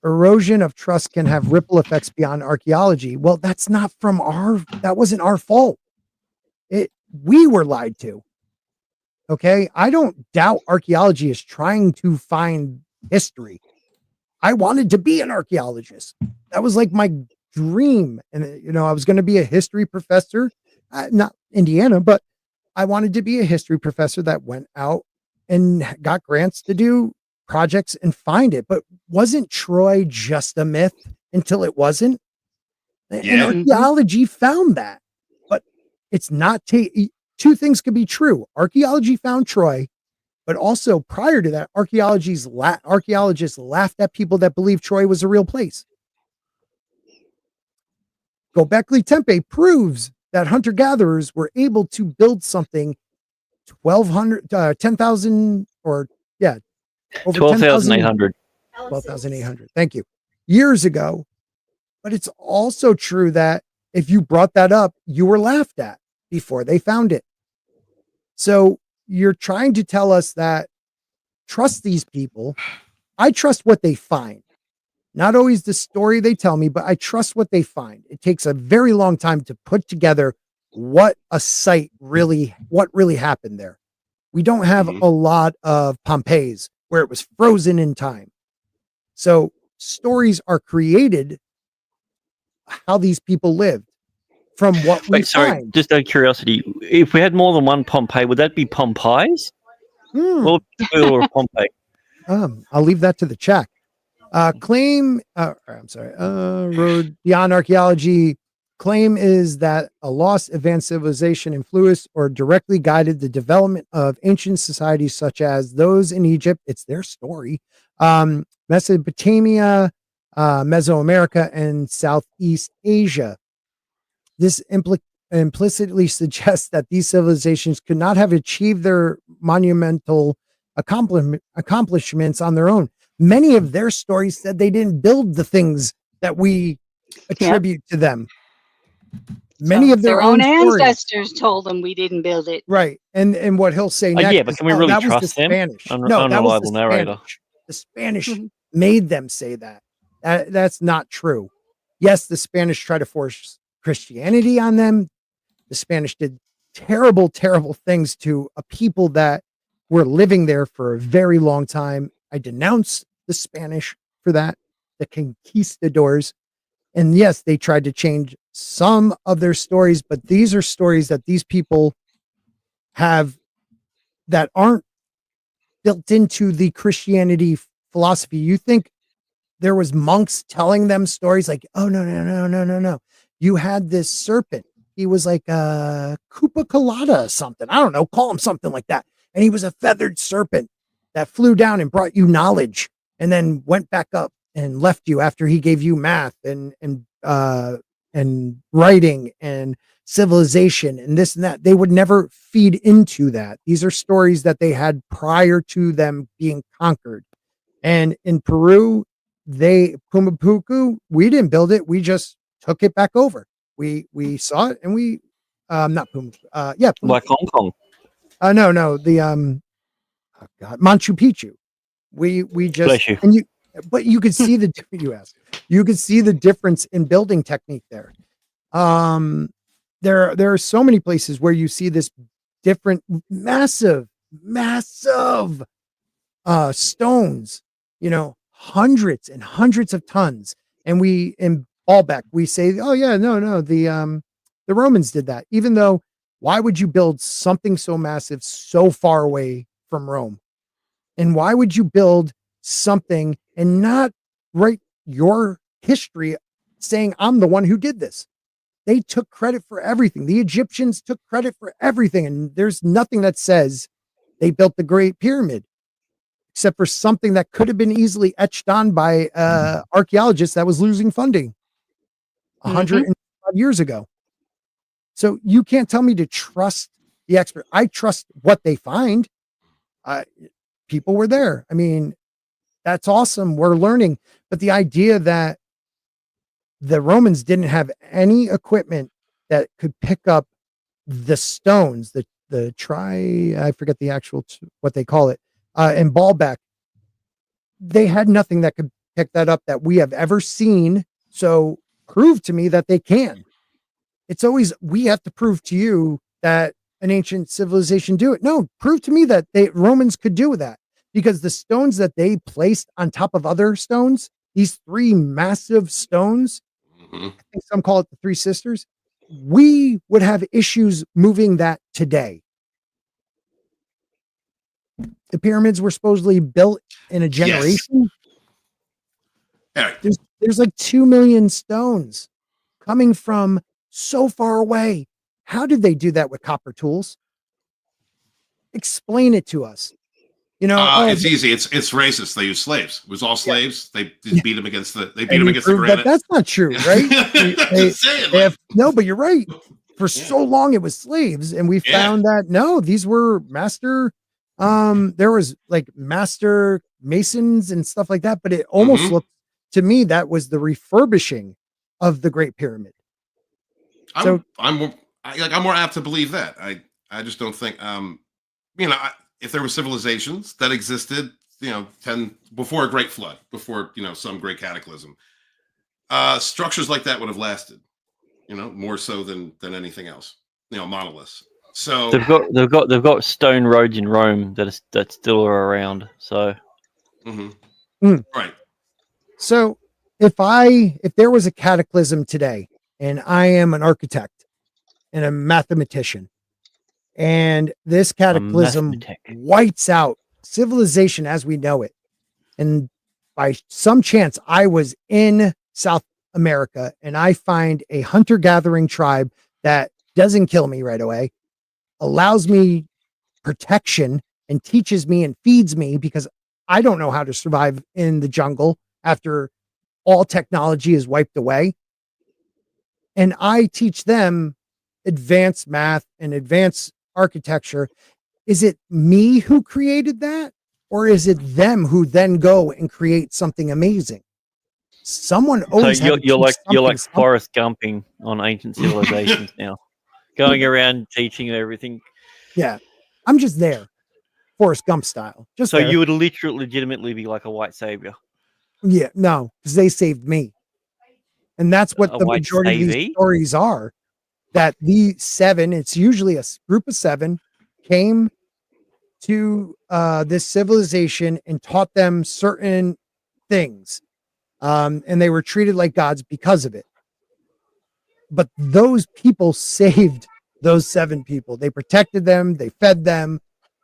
C: erosion of trust can have ripple effects beyond archaeology. Well, that wasn't our fault. We were lied to. Okay. I don't doubt archaeology is trying to find history. I wanted to be an archaeologist. That was like my dream. And, I was going to be a history professor, not Indiana, but I wanted to be a history professor that went out and got grants to do projects and find it. But wasn't Troy just a myth until it wasn't? And
B: Yeah.
C: archaeology found that. But it's not. Two things could be true. Archaeology found Troy, but also prior to that, archaeologists laughed at people that believed Troy was a real place. Göbekli Tepe proves that hunter-gatherers were able to build something 10,000 or over
A: 12,800.
C: 12,800. Thank you. Years ago. But it's also true that if you brought that up, you were laughed at before they found it. So you're trying to tell us that trust these people. I trust what they find. Not always the story they tell me, but I trust what they find. It takes a very long time to put together what really happened there. We don't have a lot of Pompeii's where it was frozen in time. So stories are created how these people lived from what we find.
A: Just out of curiosity, if we had more than one Pompeii, would that be Pompeii's? Or Pompeii?
C: I'll leave that to the chat. Road Beyond Archaeology claim is that a lost advanced civilization influenced or directly guided the development of ancient societies such as those in Egypt. It's their story. Mesopotamia, Mesoamerica, and Southeast Asia. This implicitly suggests that these civilizations could not have achieved their monumental accomplishments on their own. Many of their stories said they didn't build the things that we attribute to them. Many of their own
F: ancestors told them we didn't build it.
C: Right. And what he'll say next
A: but can we really trust them?
C: Spanish.
A: Unreliable narrator.
C: The Spanish made them say that. That's not true. Yes, the Spanish try to force Christianity on them. The Spanish did terrible, terrible things to a people that were living there for a very long time. I denounce the Spanish for that, the conquistadors. And yes, they tried to change some of their stories, but these are stories that these people have that aren't built into the Christianity philosophy. You think there was monks telling them stories like, oh, no. You had this serpent. He was like a Koopa Colada or something. I don't know. Call him something like that. And he was a feathered serpent that flew down and brought you knowledge and then went back up and left you after he gave you math and writing and civilization and this and that. They would never feed into that. These are stories that they had prior to them being conquered. And in Peru, Pumapuku, we didn't build it. We just took it back over. We saw it and we not Pumapuku.
A: Like Hong Kong.
C: No, the Machu Picchu. We just but you could see the you could see the difference in building technique there. There are so many places where you see this different massive stones, hundreds and hundreds of tons. And we in Baalbek, we say, oh yeah, no, the Romans did that. Even though, why would you build something so massive so far away from Rome? And why would you build something and not write your history saying I'm the one who did this? They took credit for everything. The Egyptians took credit for everything. And there's nothing that says they built the Great Pyramid, except for something that could have been easily etched on by archaeologists that was losing funding 100 years ago. So you can't tell me to trust the expert. I trust what they find. People were there. I mean, that's awesome. We're learning. But the idea that the Romans didn't have any equipment that could pick up the stones, I forget the actual, what they call it, and Baalbek, they had nothing that could pick that up that we have ever seen. So prove to me that they can. It's always, we have to prove to you that an ancient civilization do it. No, prove to me that Romans could do that, because the stones that they placed on top of other stones, these 3 massive stones, I think some call it the 3 sisters, we would have issues moving that today. The pyramids were supposedly built in a generation.
B: Yes.
C: There's like 2 million stones coming from so far away. How did they do that with copper tools? Explain it to us. You know,
B: it's easy. It's racist. They use slaves. It was all slaves. They just beat them against the. They beat them against the granite.
C: That's not true, right?
B: Just saying,
C: no, but you're right. For so long, it was slaves, and we found that no, these were master. There was like master masons and stuff like that, but it almost looked to me that was the refurbishing of the Great Pyramid.
B: I'm more apt to believe that. I just don't think if there were civilizations that existed, before a great flood, before some great cataclysm, structures like that would have lasted, more so than anything else, monoliths. So
A: they've got stone roads in Rome that still are around. So
B: right.
C: So if there was a cataclysm today, and I am an architect and a mathematician, and this cataclysm wipes out civilization as we know it, and by some chance I was in South America and I find a hunter-gathering tribe that doesn't kill me right away, allows me protection and teaches me and feeds me, because I don't know how to survive in the jungle after all technology is wiped away. And I teach them advanced math and advanced architecture. Is it me who created that? Or is it them who then go and create something amazing? Someone always
A: so you're like Forrest Gumping on ancient civilizations now, going around teaching everything.
C: Yeah, I'm just there, Forrest Gump style. Just
A: so
C: there.
A: You would legitimately be like a white savior.
C: Yeah, no, because they saved me, and that's what the majority of these stories are. That the 7, it's usually a group of 7, came to this civilization and taught them certain things. And they were treated like gods because of it. But those people saved those 7 people. They protected them. They fed them.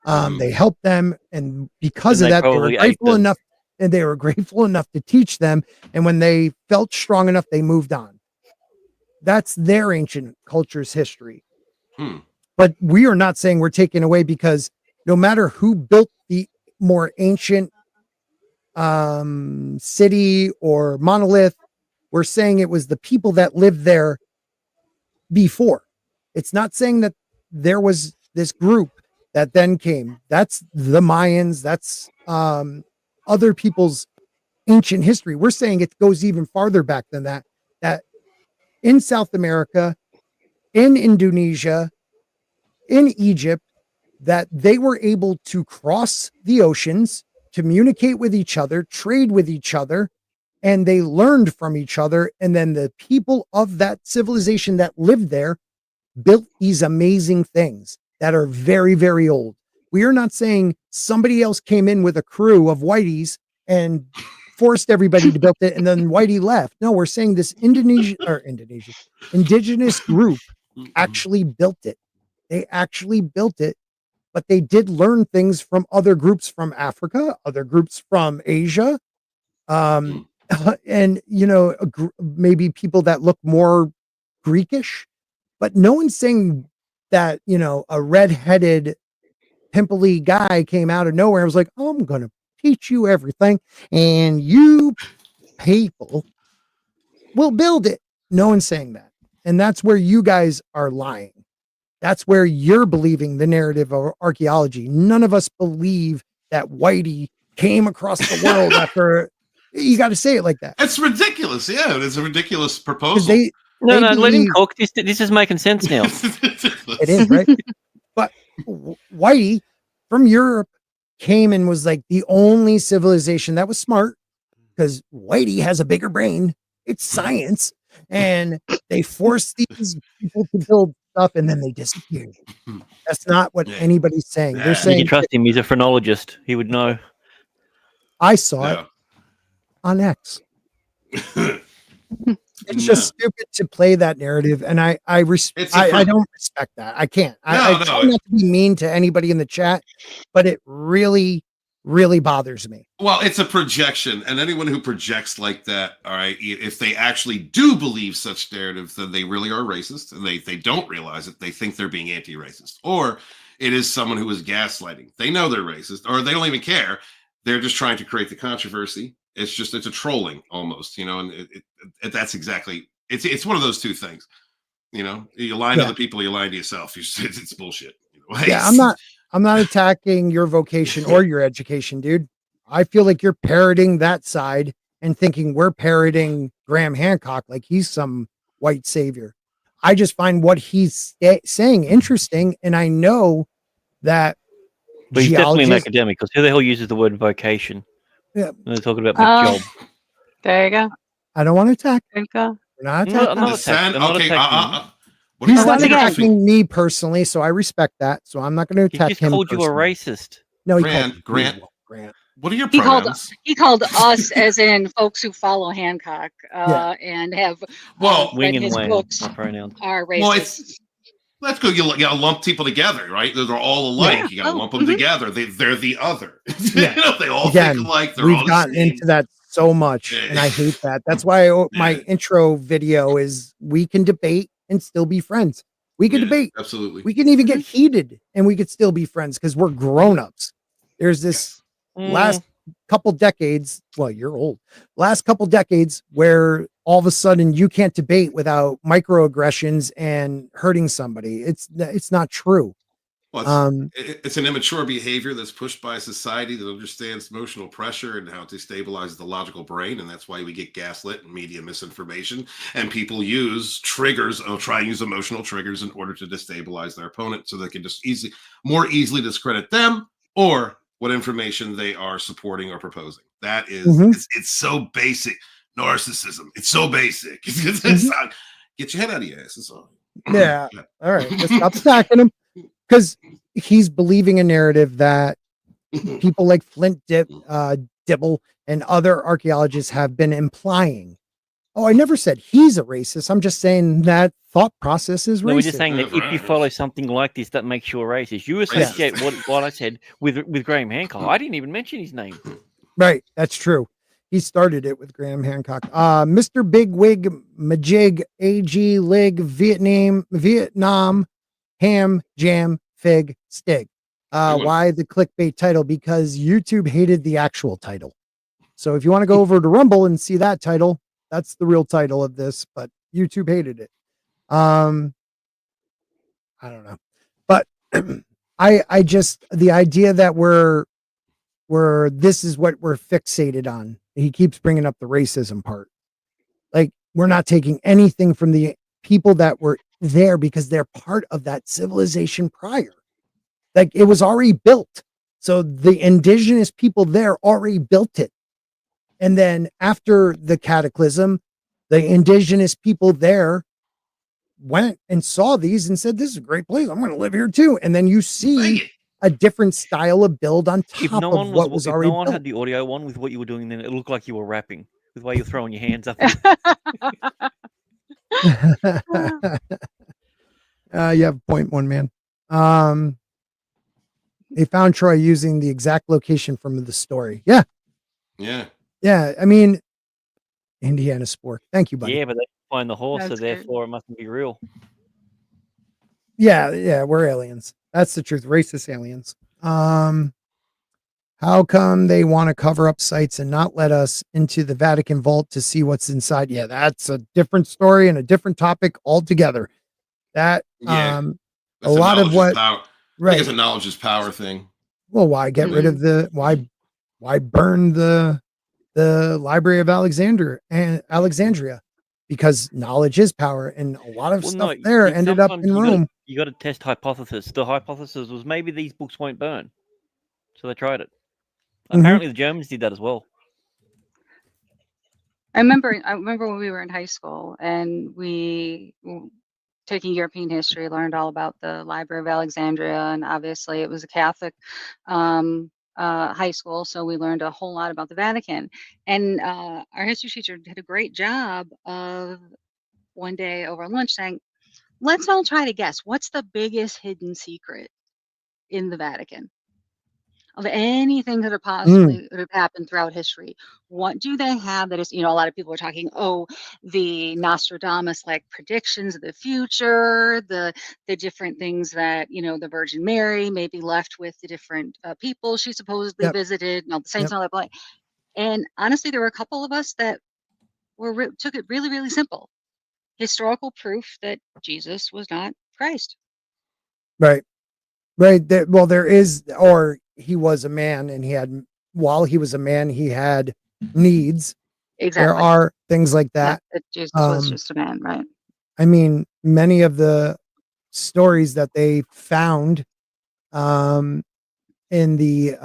C: They helped them. And because of that, they were grateful enough. And they were grateful enough to teach them. And when they felt strong enough, they moved on. That's their ancient culture's history. But we are not saying we're taking away, because no matter who built the more ancient city or monolith, we're saying it was the people that lived there before. It's not saying that there was this group that then came. That's the Mayans. That's other people's ancient history. We're saying it goes even farther back than that. That in South America, in Indonesia, in Egypt, that they were able to cross the oceans, communicate with each other, trade with each other, and they learned from each other. And then the people of that civilization that lived there built these amazing things that are very, very old. We are not saying somebody else came in with a crew of whiteys and forced everybody to build it and then whitey left. No, we're saying this indigenous group actually built it. They actually built it. But they did learn things from other groups from Africa, other groups from Asia, and maybe people that look more Greekish, but no one's saying that, you know, a red-headed, pimply guy came out of nowhere and was like, oh, I'm going to teach you everything, and you people will build it. No one's saying that. And that's where you guys are lying. That's where you're believing the narrative of archaeology. None of us believe that Whitey came across the world after. You got to say it like that.
B: It's ridiculous. Yeah, it's a ridiculous
C: 'Cause
B: proposal.
A: No, let him
C: believe-
A: cook. This is making sense now.
C: It is, right? But Whitey from Europe came and was like the only civilization that was smart, because Whitey has a bigger brain. It's science. And they forced these people to build stuff and then they disappeared. That's not what
B: Yeah.
C: anybody's saying. They're
B: Yeah.
A: You
C: saying,
A: can trust him. He's a phrenologist. He would know.
C: I saw it on X. It's just stupid to play that narrative, and I don't respect that. I can't. I try not to be mean to anybody in the chat, but it really, really bothers me.
B: Well, it's a projection, and anyone who projects like that, all right, if they actually do believe such narratives, then they really are racist, and they don't realize it. They think they're being anti-racist, or it is someone who is gaslighting. They know they're racist, or they don't even care. They're just trying to create the controversy. It's a trolling almost, you know, and that's exactly it's one of those two things, you know. You lie to the people, you lie to yourself. It's bullshit. You know?
C: Yeah, I'm not attacking your vocation or your education, dude. I feel like you're parroting that side and thinking we're parroting Graham Hancock like he's some white savior. I just find what he's saying interesting, and I know that.
A: But he's definitely an academic, because who the hell uses the word vocation?
C: Yeah,
A: when they're talking about my job.
G: There you go.
C: I don't want to attack.
G: There you go.
C: We're not attacking.
B: What
C: He's
B: are
C: not
B: you
C: attacking me personally, so I respect that. So I'm not going to attack him.
A: He just called you a racist.
C: No, he
B: Grant.
C: Grant.
B: What are your pronouns?
F: He called us, as in folks who follow Hancock, and have
A: wing
F: read
A: and
F: his
A: wang
F: books
A: pronouns
F: are racist.
B: Well, that's good. You gotta lump people together, right? They're all alike.
C: Yeah.
B: You gotta lump them together. They're the other.
C: Yeah.
B: You know, they all
C: Again,
B: think alike. They're
C: we've
B: all
C: gotten
B: the same.
C: into that so much, and I hate that. That's why my intro video is: we can debate and still be friends. We can debate.
B: Absolutely.
C: We can even get heated, and we could still be friends because we're grown-ups. There's this last couple decades. Well, you're old. Last couple decades where all of a sudden you can't debate without microaggressions and hurting somebody. It's not true.
B: Well, it's an immature behavior that's pushed by a society that understands emotional pressure and how it destabilizes the logical brain, and that's why we get gaslit and media misinformation, and people use triggers, try and use emotional triggers in order to destabilize their opponent, so they can just more easily discredit them or what information they are supporting or proposing. That is, it's so basic. Narcissism. It's so basic. It's not, get your head out of your ass. That's all.
C: Yeah. All right. Just stop attacking him, because he's believing a narrative that people like Flint Dibble and other archaeologists have been implying. Oh, I never said he's a racist. I'm just saying that thought process is racist.
A: No, we're just saying that if you follow something like this, that makes you a racist. You associate what I said with Graham Hancock. I didn't even mention his name.
C: Right. That's true. He started it with Graham Hancock. Mr. Big Wig Majig AG Lig Vietnam Ham Jam Fig Stig. Why the clickbait title? Because YouTube hated the actual title. So if you want to go over to Rumble and see that title, that's the real title of this, but YouTube hated it. I don't know. But I just, the idea that this is what we're fixated on. He keeps bringing up the racism part. Like, we're not taking anything from the people that were there because they're part of that civilization prior. Like, it was already built. So the indigenous people there already built it. And then after the cataclysm, the indigenous people there went and saw these and said, this is a great place. I'm going to live here too. And then you see a different style of build on top of what was already built.
A: If no one had the audio on with what you were doing, then it looked like you were rapping with the way you're throwing your hands up.
C: You have a point, one man. They found Troy using the exact location from the story. Yeah.
B: Yeah.
C: Yeah. I mean, Indiana Spork. Thank you, buddy.
A: Yeah, but find the horse, so
F: That's good.
A: therefore it mustn't be real.
C: Yeah, we're aliens. That's the truth. Racist aliens. How come they want to cover up sites and not let us into the Vatican vault to see what's inside? Yeah, that's a different story and a different topic altogether. That
B: Yeah.
C: a
B: That's a
C: lot of
B: knowledge is
C: what
B: power. I think
C: right.
B: it's a knowledge is power thing.
C: Well, why get rid of the why burn the Library of Alexandria? Because knowledge is power, and a lot of
A: Well,
C: stuff
A: no,
C: there ended up
A: sometimes
C: in Rome.
A: You got to test hypothesis. The hypothesis was maybe these books won't burn, so they tried it.
C: Mhm.
A: Apparently, the Germans did that as well.
F: I remember when we were in high school and we taking European history, learned all about the Library of Alexandria, and obviously it was a Catholic high school, so we learned a whole lot about the Vatican. And our history teacher did a great job of one day over lunch saying, "Let's all try to guess what's the biggest hidden secret in the Vatican." Of anything that possibly would have happened throughout history. What do they have that is, a lot of people are talking, oh, the Nostradamus like predictions of the future, the different things that, the Virgin Mary may be left with the different people she supposedly visited, and all the saints and all that. Blah. And honestly, there were a couple of us that took it really, really simple. Historical proof that Jesus was not Christ.
C: Right. There is, or he was a man, and while he was a man, he had needs.
F: Exactly.
C: There are things like that.
F: Jesus was just a man, right?
C: I mean, many of the stories that they found in the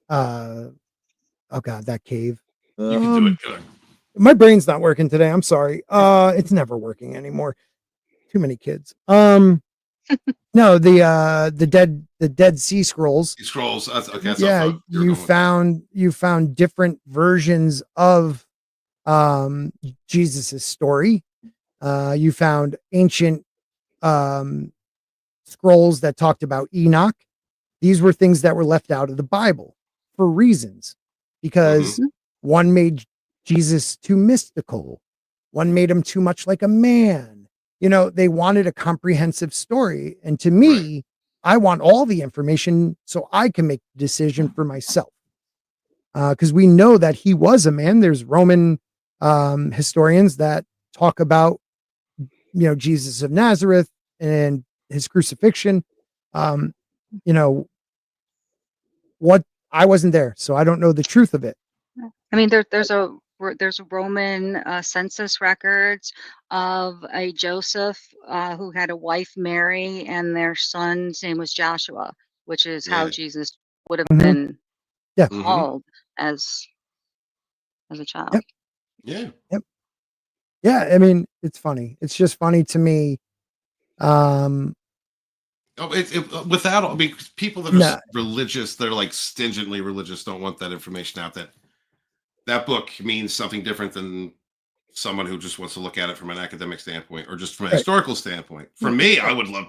C: oh god, that cave.
B: You can do it. Good.
C: My brain's not working today. I'm sorry. It's never working anymore. Too many kids. No, the Dead Sea Scrolls.
B: Scrolls. Okay,
C: yeah, you found different versions of Jesus's story. You found ancient scrolls that talked about Enoch. These were things that were left out of the Bible for reasons, because one made Jesus too mystical, one made him too much like a man. They wanted a comprehensive story. And to me, I want all the information so I can make the decision for myself. Because we know that he was a man. There's Roman historians that talk about, Jesus of Nazareth and his crucifixion. What I wasn't there, so I don't know the truth of it.
F: I mean, there's Roman census records of a Joseph who had a wife Mary, and their son's name was Joshua, which is how Jesus would have been called as a child.
B: Yeah.
C: Yeah, I mean, it's funny. It's just funny to me.
B: Without, I mean, people that are religious, they're like stingently religious, don't want that information out. That book means something different than someone who just wants to look at it from an academic standpoint or just from a historical standpoint. For me, I would love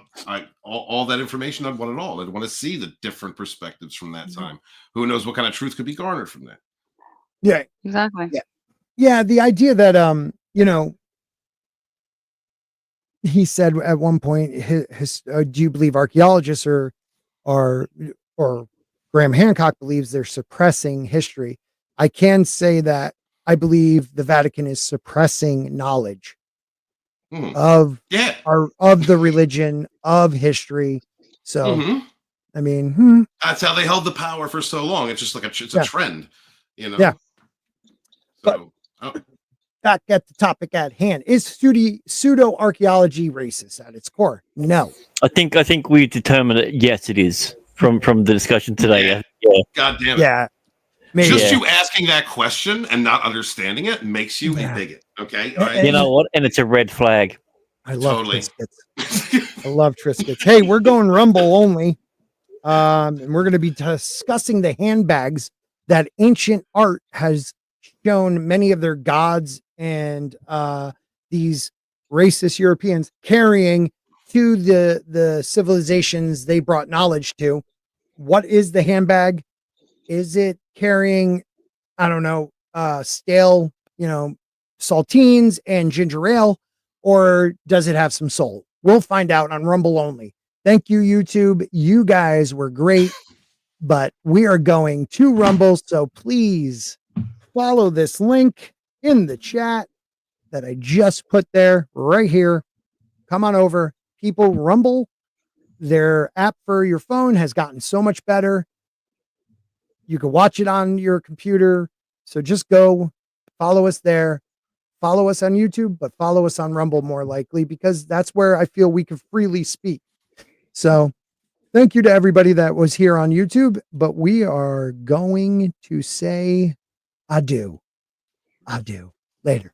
B: all that information. I'd want it all. I'd want to see the different perspectives from that time. Who knows what kind of truth could be garnered from that?
C: Yeah,
F: exactly.
C: Yeah. The idea that, he said at one point, do you believe archaeologists or Graham Hancock believes they're suppressing history? I can say that I believe the Vatican is suppressing knowledge of the religion, of history. So, I mean,
B: that's how they held the power for so long. It's just like it's a trend,
C: Yeah. So, back at the topic at hand, is pseudo-archeology racist at its core? No.
A: I think we determined it. Yes, it is from the discussion today.
B: Yeah. God damn it.
C: Yeah.
B: Maybe. Just you asking that question and not understanding it makes you a bigot. Okay. All right.
A: You know what? And it's a red flag.
C: I love Triscuits. I love Triscuits. Hey, we're going Rumble only. And we're going to be discussing the handbags that ancient art has shown many of their gods and these racist Europeans carrying to the civilizations they brought knowledge to. What is the handbag? Is it carrying, I don't know, stale, saltines and ginger ale, or does it have some soul? We'll find out on Rumble only. Thank you, YouTube. You guys were great, but we are going to Rumble. So please follow this link in the chat that I just put there right here. Come on over. People, Rumble, their app for your phone has gotten so much better. You can watch it on your computer. So just go follow us there. Follow us on YouTube, but follow us on Rumble more likely, because that's where I feel we can freely speak. So thank you to everybody that was here on YouTube, but we are going to say adieu. Adieu. Later.